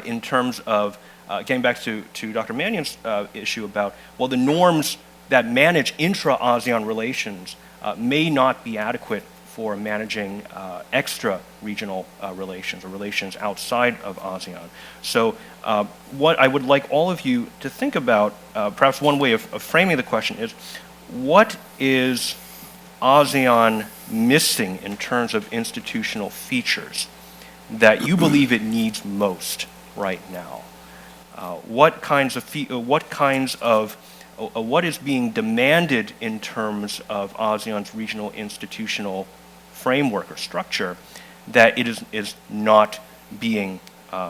in terms of getting back to Dr. Manyin's issue about, well, the norms that manage intra-ASEAN relations may not be adequate for managing extra-regional relations or relations outside of ASEAN. So what I would like all of you to think about, perhaps one way of framing the question is, what is ASEAN missing in terms of institutional features that you believe it needs most right now? What is being demanded in terms of ASEAN's regional institutional framework or structure that it is not being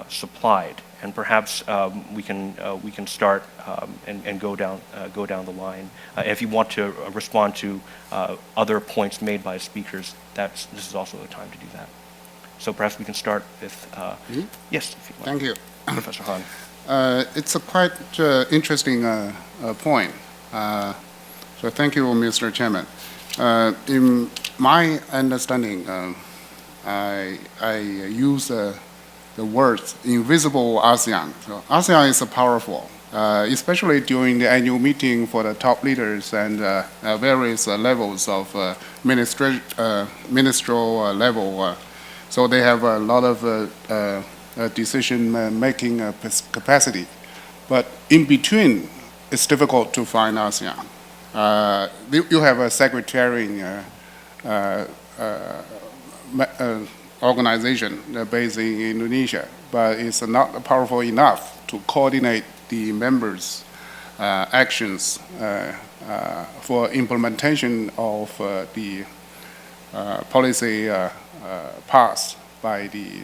supplied? and perhaps we can start and go down the line. If you want to respond to other points made by speakers, this is also the time to do that. So perhaps we can start with yes, if you like. Thank you. Professor Han. It's a quite interesting point. So thank you, Mr. Chairman. In my understanding, I use the words invisible ASEAN. So ASEAN is powerful, especially during the annual meeting for the top leaders and various levels of ministerial level. So they have a lot of decision-making capacity. But in between, it's difficult to find ASEAN. You have a secretariat organization based in Indonesia, but it's not powerful enough to coordinate the members' actions for implementation of the policy passed by the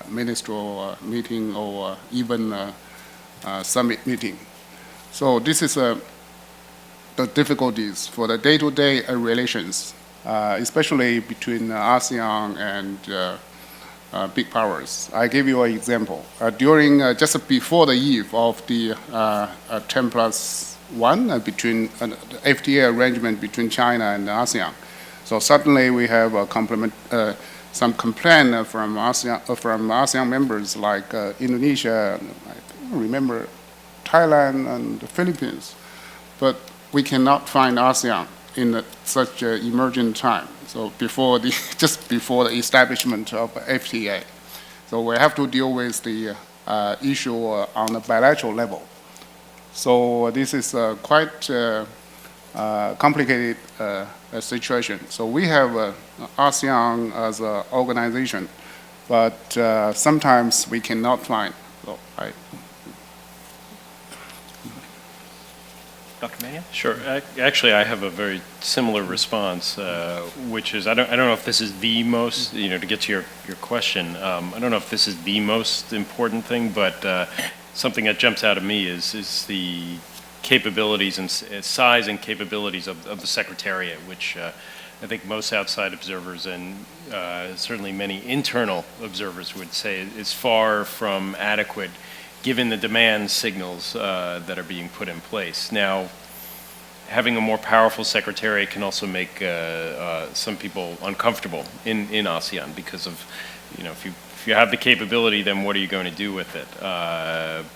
ministerial meeting or even summit meeting. So this is the difficulties for the day-to-day relations, especially between ASEAN and big powers. I give you an example. During just before the eve of the 10+1 between the FTA arrangement between China and ASEAN, so suddenly we have some complaint from ASEAN members like Indonesia, I remember Thailand and the Philippines, but we cannot find ASEAN in such an emergent time. So just before the establishment of FTA, so we have to deal with the issue on a bilateral level. So this is quite complicated situation. So we have ASEAN as an organization, but sometimes we cannot find. So Dr. Manyin? Sure. Actually, I have a very similar response, which is I don't know if this is the most, to get to your question, I don't know if this is the most important thing, but something that jumps out at me is the capabilities and size and capabilities of the Secretariat, which I think most outside observers and certainly many internal observers would say is far from adequate given the demand signals that are being put in place. Now, having a more powerful Secretariat can also make some people uncomfortable in ASEAN because of, if you have the capability, then what are you going to do with it?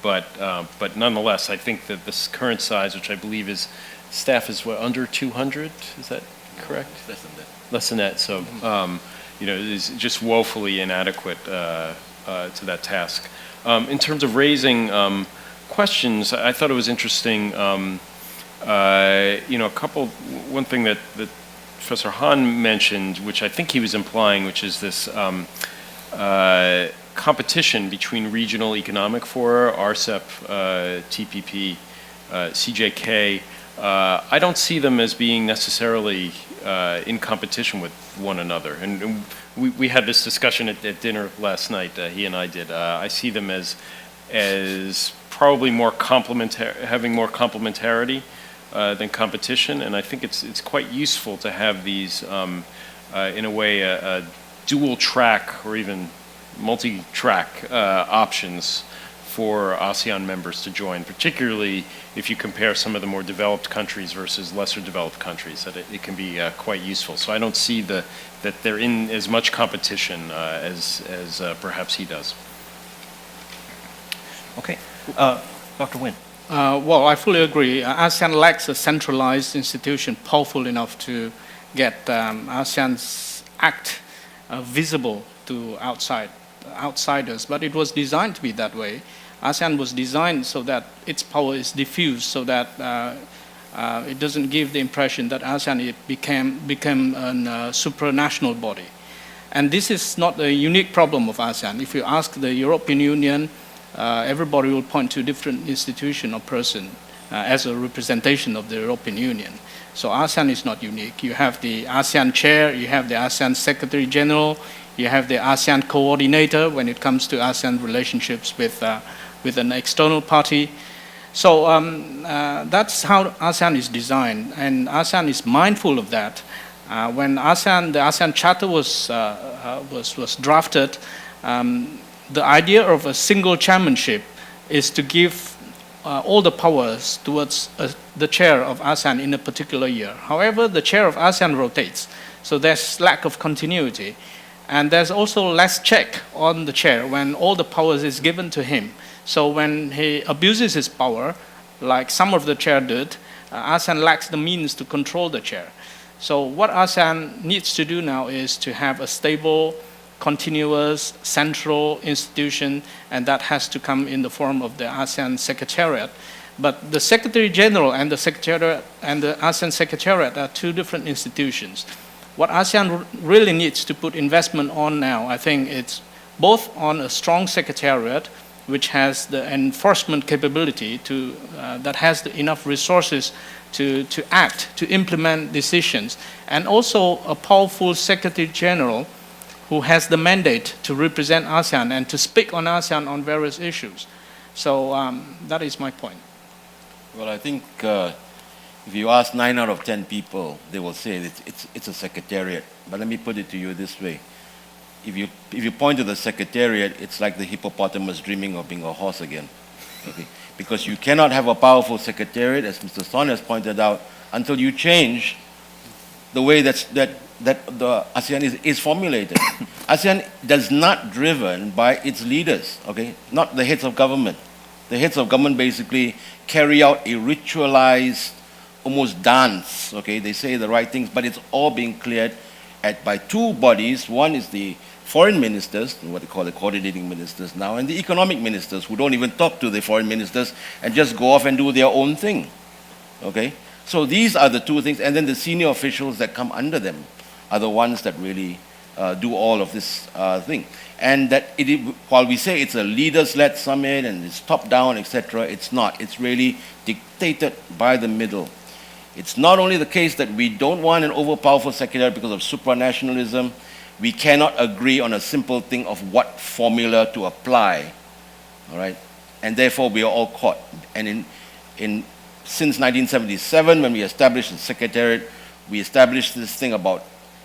But nonetheless, I think that this current size, which I believe is, staff is what, under 200? Is that correct? Less than that. Less than that. So, is just woefully inadequate to that task. In terms of raising questions, I thought it was interesting. One thing that Professor Han mentioned, which I think he was implying, which is this competition between regional economic fora, RCEP, TPP, CJK. I don't see them as being necessarily in competition with one another. And we had this discussion at dinner last night, he and I did. I see them as probably more having more complementarity than competition, and I think it's quite useful to have these, in a way, a dual track or even multi-track options for ASEAN members to join, particularly if you compare some of the more developed countries versus lesser developed countries, that it can be quite useful. So I don't see that they're in as much competition as perhaps he does. Okay. Dr. Nguyen. Well, I fully agree. ASEAN lacks a centralized institution powerful enough to get ASEAN's act visible to outsiders, but it was designed to be that way. ASEAN was designed so that its power is diffused, so that it doesn't give the impression that ASEAN became a supranational body. And this is not a unique problem of ASEAN. If you ask the European Union, everybody will point to different institution or person. as a representation of the European Union. So ASEAN is not unique. You have the ASEAN chair, you have the ASEAN Secretary General, you have the ASEAN coordinator when it comes to ASEAN relationships with an external party. So that's how ASEAN is designed, and ASEAN is mindful of that. When the ASEAN Charter was drafted, the idea of a single chairmanship is to give all the powers towards the chair of ASEAN in a particular year. However, the chair of ASEAN rotates, so there's lack of continuity. And there's also less check on the chair when all the powers is given to him. So when he abuses his power, like some of the chair did, ASEAN lacks the means to control the chair. So what ASEAN needs to do now is to have a stable, continuous, central institution, and that has to come in the form of the ASEAN Secretariat. But the Secretary General and the Secretariat and the ASEAN Secretariat are two different institutions. What ASEAN really needs to put investment on now, I think it's both on a strong Secretariat, which has the enforcement capability that has enough resources to act, to implement decisions, and also a powerful Secretary General who has the mandate to represent ASEAN and to speak on ASEAN on various issues. So that is my point. Well, I think if you ask 9 out of 10 people, they will say it's a secretariat. But let me put it to you this way. If you point to the secretariat, it's like the hippopotamus dreaming of being a horse again. Okay? Because you cannot have a powerful secretariat, as Mr. Son has pointed out, until you change the way that the ASEAN is formulated. ASEAN does not driven by its leaders, okay? Not the heads of government. The heads of government basically carry out a ritualized, almost dance, okay? They say the right things, but it's all being cleared by two bodies. One is the foreign ministers, what they call the coordinating ministers now, and the economic ministers, who don't even talk to the foreign ministers and just go off and do their own thing, okay? So these are the two things, and then the senior officials that come under them are the ones that really do all of this thing. And that while we say it's a leaders-led summit and it's top-down, etc., it's not. It's really dictated by the middle. It's not only the case that we don't want an overpowerful secretary because of supranationalism. We cannot agree on a simple thing of what formula to apply, all right? And therefore, we are all caught. And since 1977, when we established the secretariat, we established this thing about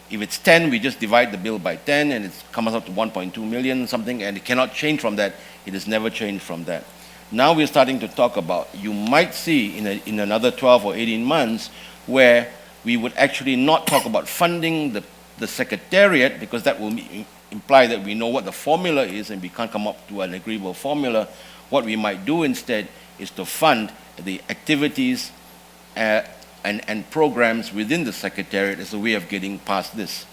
if it's 10, we just divide the bill by 10, and it comes up to 1.2 million something, and it cannot change from that. It has never changed from that. Now we're starting to talk about, you might see in another 12 or 18 months, where we would actually not talk about funding the secretariat, because that will imply that we know what the formula is and we can't come up to an agreeable formula. What we might do instead is to fund the activities and programs within the secretariat as a way of getting past this.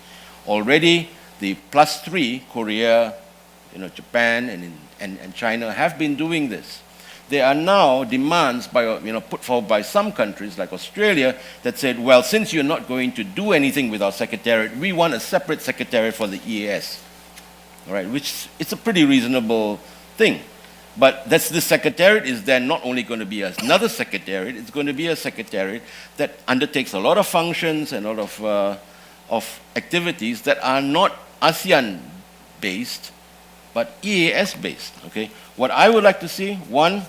Already, the +3, Korea, Japan and China have been doing this. There are now demands put forward by some countries like Australia that said, well, since you're not going to do anything with our secretariat, we want a separate secretariat for the EAS. All right, which it's a pretty reasonable thing. But this secretariat is then not only going to be another secretariat, it's going to be a secretariat that undertakes a lot of functions and a lot of activities that are not ASEAN-based, but EAS-based, okay? What I would like to see, one,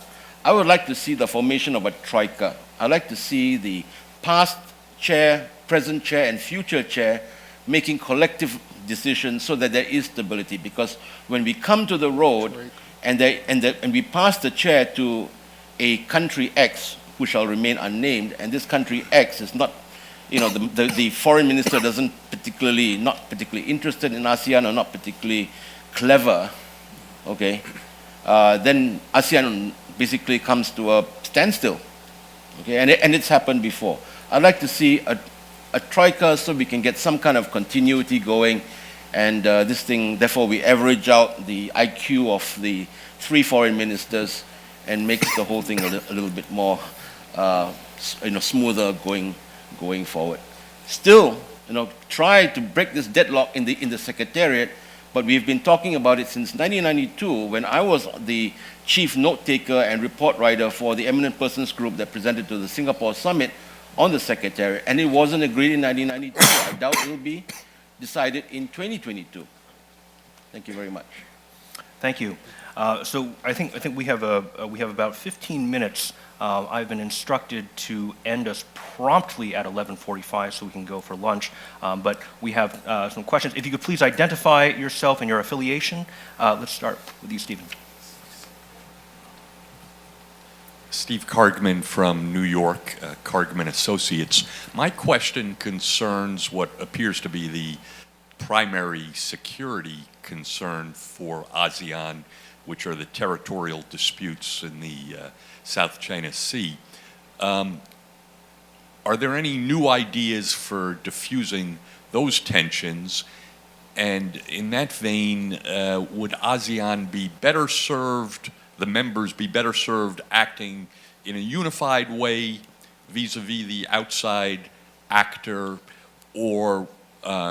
I would like to see the formation of a troika. I'd like to see the past chair, present chair, and future chair making collective decisions so that there is stability. Because when we come to the road and we pass the chair to a country X, who shall remain unnamed, and this country X is not, the foreign minister not particularly interested in ASEAN or not particularly clever, okay, then ASEAN basically comes to a standstill, okay, and it's happened before. I'd like to see a troika so we can get some kind of continuity going, and this thing, therefore we average out the IQ of the 3 foreign ministers and makes the whole thing a little bit more smoother going forward. Still, try to break this deadlock in the secretariat but we've been talking about it since 1992 when I was the chief note taker and report writer for the eminent persons group that presented to the Singapore Summit on the Secretariat, and it wasn't agreed in 1992. I doubt it will be decided in 2022. Thank you very much. Thank you. So I think we have about 15 minutes. I've been instructed to end us promptly at 11:45 so we can go for lunch. But we have some questions. If you could please identify yourself and your affiliation. Let's start with you, Stephen. Steve Cargman from New York, Cargman Associates. My question concerns what appears to be the primary security concern for ASEAN, which are the territorial disputes in the South China Sea. Are there any new ideas for diffusing those tensions? And in that vein, would ASEAN be better served, the members be better served acting in a unified way vis-a-vis the outside actor, or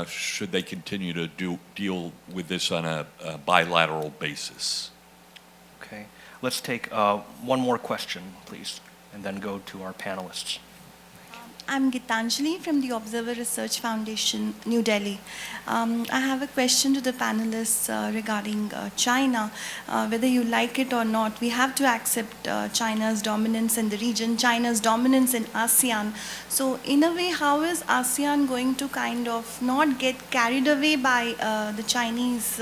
should they continue to deal with this on a bilateral basis? Okay. Let's take one more question, please, and then go to our panelists. I'm Gitanjali from the Observer Research Foundation, New Delhi. I have a question to the panelists regarding China. Whether you like it or not, we have to accept China's dominance in the region, China's dominance in ASEAN. So in a way, how is ASEAN going to kind of not get carried away by the Chinese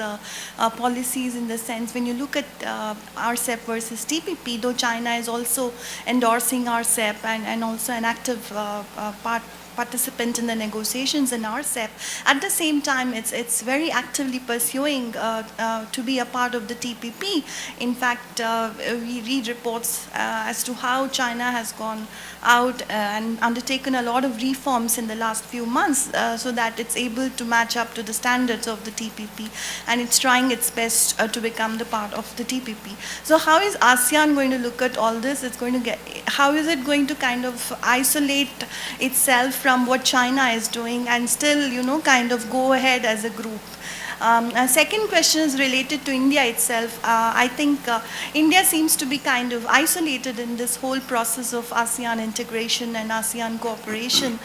policies, in the sense when you look at RCEP versus TPP, though China is also endorsing RCEP and also an active participant in the negotiations in RCEP. At the same time, it's very actively pursuing to be a part of the TPP. In fact, we read reports as to how China has gone out and undertaken a lot of reforms in the last few months so that it's able to match up to the standards of the TPP, and it's trying its best to become the part of the TPP. So how is ASEAN going to look at all this? How is it going to kind of isolate itself from what China is doing and still, kind of go ahead as a group? A second question is related to India itself. I think India seems to be kind of isolated in this whole process of ASEAN integration and ASEAN cooperation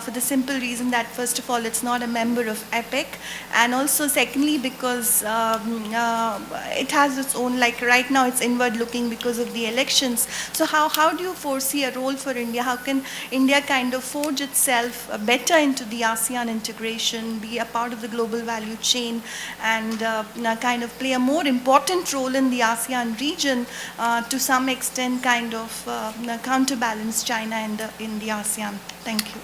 for the simple reason that, first of all, it's not a member of APEC, and also secondly because it has its own, like right now it's inward looking because of the elections. So how do you foresee a role for India? How can India kind of forge itself better into the ASEAN integration, be a part of the global value chain, and kind of play a more important role in the ASEAN region to some extent, kind of counterbalance China in the ASEAN? Thank you.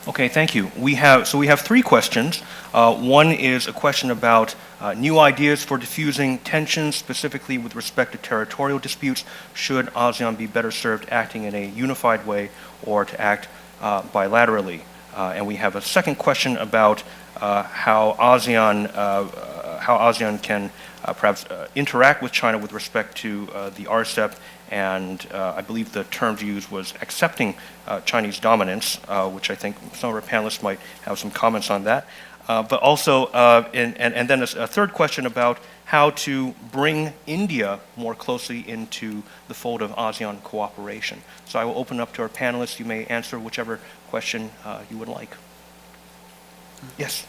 Okay, thank you. We have three questions. One is a question about new ideas for diffusing tensions, specifically with respect to territorial disputes. Should ASEAN be better served acting in a unified way or to act bilaterally? And we have a second question about how ASEAN can perhaps interact with China with respect to the RCEP, and I believe the term used was accepting Chinese dominance, which I think some of our panelists might have some comments on that. But also, and then a third question about how to bring India more closely into the fold of ASEAN cooperation. So I will open up to our panelists. You may answer whichever question you would like. Yes,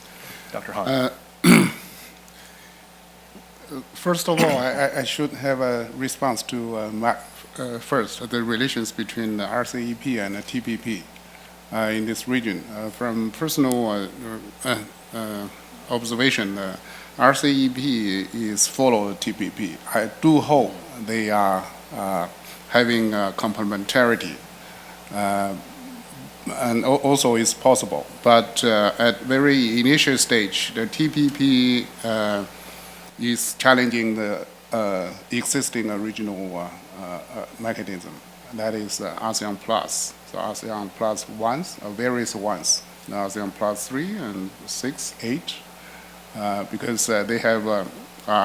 Dr. Han. First of all, I should have a response to first, the relations between the RCEP and the TPP in this region. From personal observation, RCEP is follow TPP. I do hope they are having complementarity, and also is possible. But at very initial stage, the TPP is challenging the existing original mechanism. That is ASEAN Plus. So ASEAN Plus ones, various ones, ASEAN Plus 3 and 6, 8, because they have a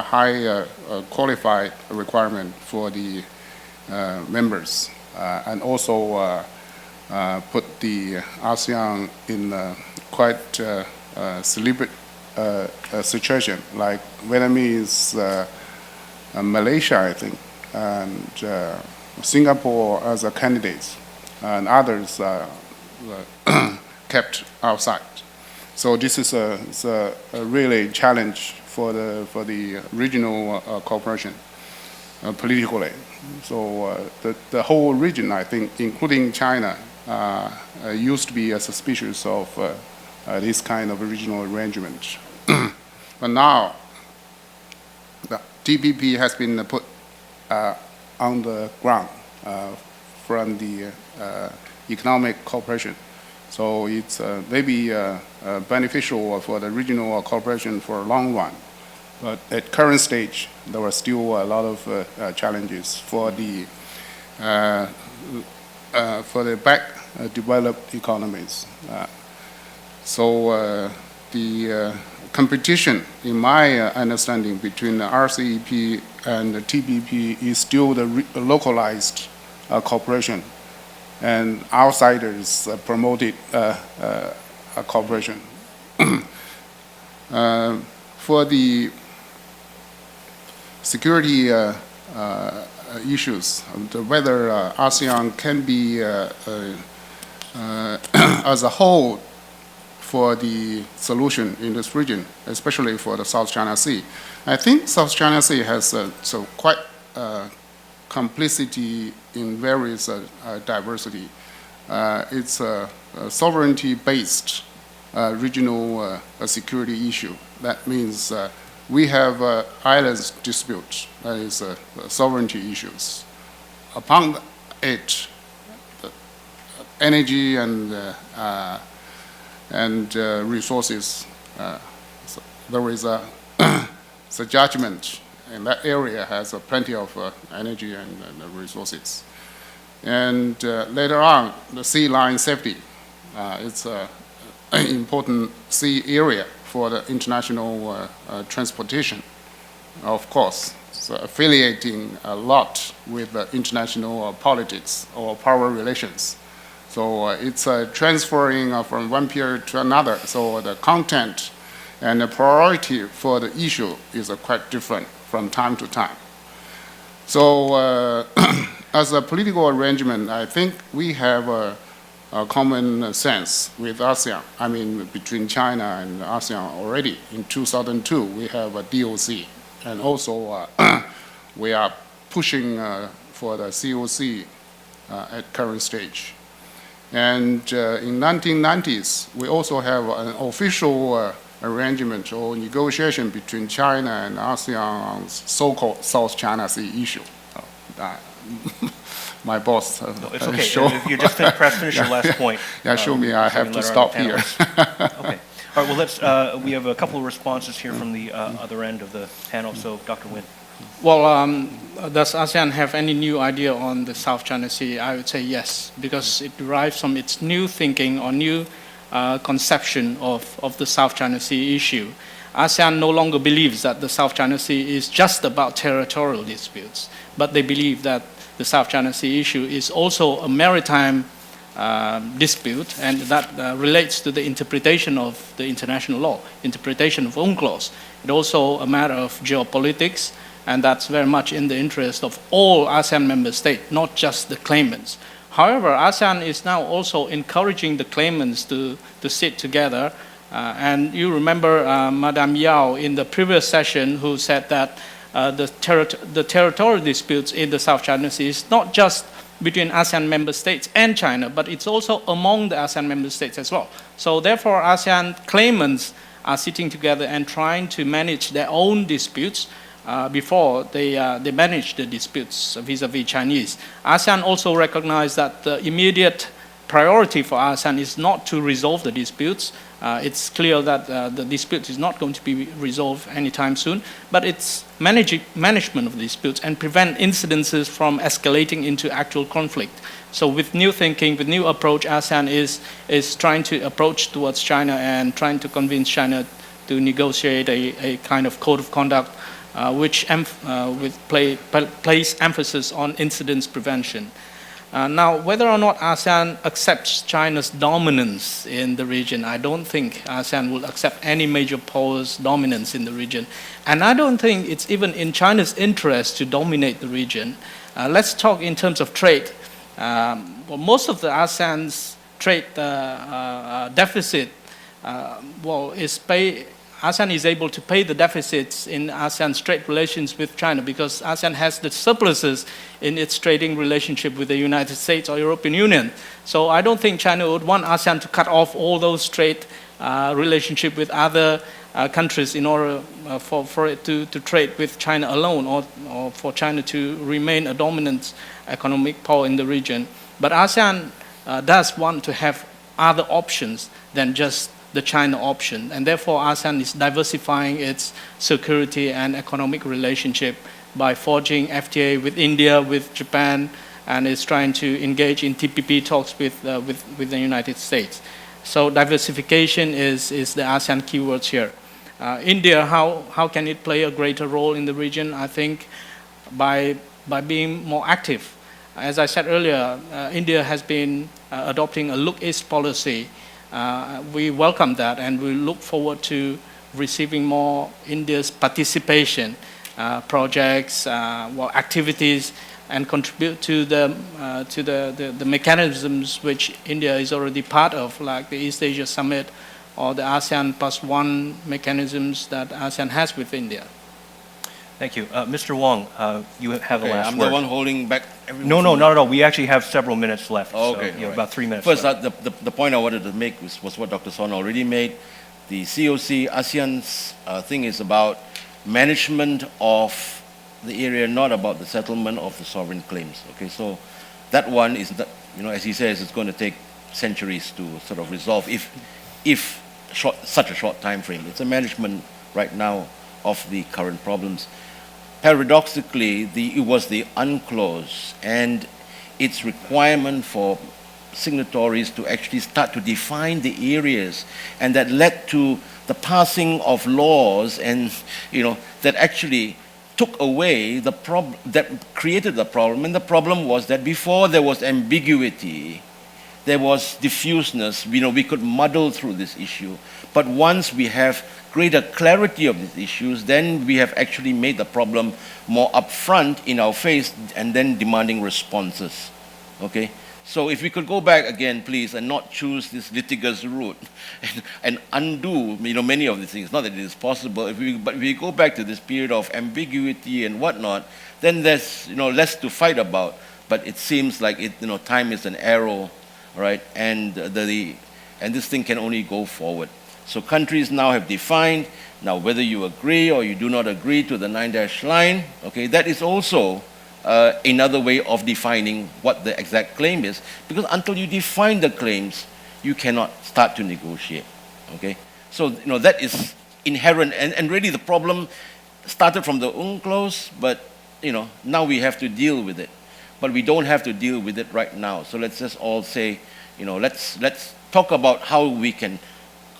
high qualified requirement for the members, and also put the ASEAN in quite situation, like Vietnamese, Malaysia, I think, and Singapore as a candidate, and others kept outside. So this is a really challenge for the regional cooperation politically. So the whole region, I think, including China, used to be suspicious of this kind of regional arrangement. But now, the TPP has been put on the ground from the economic cooperation. So it's maybe beneficial for the regional cooperation for a long run. But at current stage, there are still a lot of challenges for the back developed economies. So the competition, in my understanding, between the RCEP and the TPP is still the localized cooperation, and outsiders promoted cooperation. For the security issues, whether ASEAN can be as a whole for the solution in this region, especially for the South China Sea. I think South China Sea has quite complicity in various diversity. It's a sovereignty-based regional security issue. That means we have islands dispute, that is sovereignty issues. Upon it, the energy and resources, so there is a the judgment in that area has plenty of energy and resources. And later on, the sea line safety, it's an important sea area for the international transportation, of course. So affiliating a lot with the international politics or power relations. So it's transferring from one period to another. So the content and the priority for the issue is quite different from time to time. So as a political arrangement, I think we have a common sense with ASEAN. I mean, between China and ASEAN already. In 2002, we have a DOC. And also, we are pushing for the COC at current stage. And in 1990s, we also have an official arrangement or negotiation between China and ASEAN on so-called South China Sea issue. My boss. No, it's okay. If you just finish your last point. Yeah, show me. I have to stop here. Okay. All right. Well, let's. We have a couple of responses here from the other end of the panel. So, Dr. Nguyen. Well, does ASEAN have any new idea on the South China Sea? I would say yes, because it derives from its new thinking or new conception of the South China Sea issue. ASEAN no longer believes that the South China Sea is just about territorial disputes, but they believe that the South China Sea issue is also a maritime dispute, and that relates to the interpretation of the international law, interpretation of UNCLOS. It's also a matter of geopolitics, and that's very much in the interest of all ASEAN member states, not just the claimants. However, ASEAN is now also encouraging the claimants to sit together. And you remember Madame Yao in the previous session who said that the territorial disputes in the South China Sea is not just between ASEAN member states and China, but it's also among the ASEAN member states as well. So therefore, ASEAN claimants are sitting together and trying to manage their own disputes before they manage the disputes vis-a-vis Chinese. ASEAN also recognized that the immediate priority for ASEAN is not to resolve the disputes. It's clear that the dispute is not going to be resolved anytime soon, but it's management of disputes and prevent incidences from escalating into actual conflict. So with new thinking, with new approach, ASEAN is trying to approach towards China and trying to convince China to negotiate a kind of code of conduct which place emphasis on incidents prevention. Now, whether or not ASEAN accepts China's dominance in the region, I don't think ASEAN will accept any major power's dominance in the region. And I don't think it's even in China's interest to dominate the region. Let's talk in terms of trade. Well, most of the ASEAN's trade deficit, ASEAN is able to pay the deficits in ASEAN's trade relations with China because ASEAN has the surpluses in its trading relationship with the United States or European Union. So I don't think China would want ASEAN to cut off all those trade relationship with other countries in order for it to trade with China alone or for China to remain a dominant economic power in the region. But ASEAN does want to have other options than just the China option, and therefore ASEAN is diversifying its security and economic relationship by forging FTA with India, with Japan, and is trying to engage in TPP talks with the United States. So diversification is the ASEAN keywords here. India, how can it play a greater role in the region? I think by being more active. As I said earlier, India has been adopting a Look East policy. We welcome that, and we look forward to receiving more India's participation, projects, activities, and contribute to the mechanisms which India is already part of, like the East Asia Summit or the ASEAN +1 mechanisms that ASEAN has with India. Thank you. Mr. Wong, you have the last I'm word. the one holding back everything. No, not at all. We actually have several minutes left. Okay, So, all right. about 3 minutes First, left. the point I wanted to make was what Dr. Son already made. The COC, ASEAN's thing is about management of the area, not about the settlement of the sovereign claims. Okay, so that one is, as he says, it's going to take centuries to sort of resolve if such a short time frame. It's a management right now of the current problems. Paradoxically, it was the UNCLOS and its requirement for signatories to actually start to define the areas, and that led to the passing of laws, and that actually took away the problem, that created the problem. And the problem was that before there was ambiguity, there was diffuseness. We could muddle through this issue. But once we have greater clarity of these issues, then we have actually made the problem more upfront in our face and then demanding responses. Okay? So if we could go back again, please, and not choose this litigious route and undo many of these things. Not that it is possible, but if we go back to this period of ambiguity and whatnot, then there's less to fight about. But it seems like time is an arrow, right? And this thing can only go forward. So countries now have defined, now whether you agree or you do not agree to the 9-dash line, okay, that is also another way of defining what the exact claim is, because until you define the claims, you cannot start to negotiate, okay? So, that is inherent, and really the problem started from the UNCLOS, but, now we have to deal with it. But we don't have to deal with it right now. So let's just all say, let's talk about how we can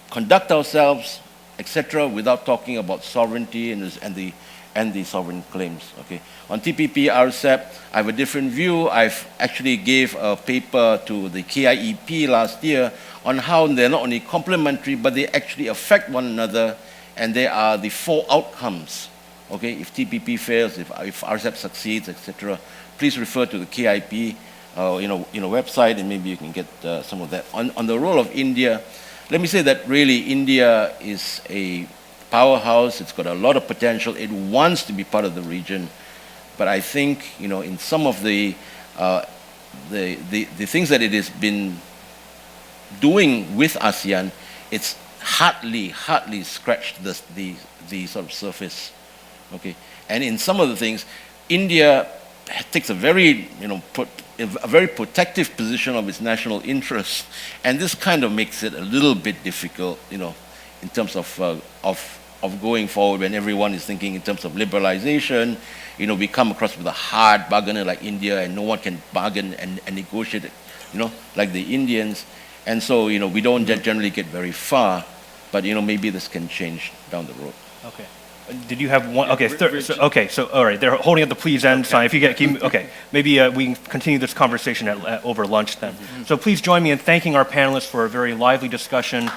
conduct ourselves, etc., without talking about sovereignty and the sovereign claims. Okay. On TPP, RCEP, I have a different view. I've actually gave a paper to the KIEP last year on how they're not only complementary, but they actually affect one another, and they are the 4 outcomes. Okay. If TPP fails, if RCEP succeeds, etc., please refer to the KIEP website, and maybe you can get some of that. On the role of India, let me say that really India is a powerhouse. It's got a lot of potential. It wants to be part of the region. But I think, in some of the things that it has been doing with ASEAN, it's hardly scratched the sort of surface. Okay. And in some of the things, India takes a very protective position of its national interests, and this kind of makes it a little bit difficult, in terms of going forward when everyone is thinking in terms of liberalization. We come across with a hard bargainer like India, and no one can bargain and negotiate it, like the Indians, and so we don't generally get very far, but maybe this can change down the road. Okay. Did you have one? Okay, so all right, they're holding up the please end sign. If you okay, maybe we can continue this conversation over lunch then. So please join me in thanking our panelists for a very lively discussion.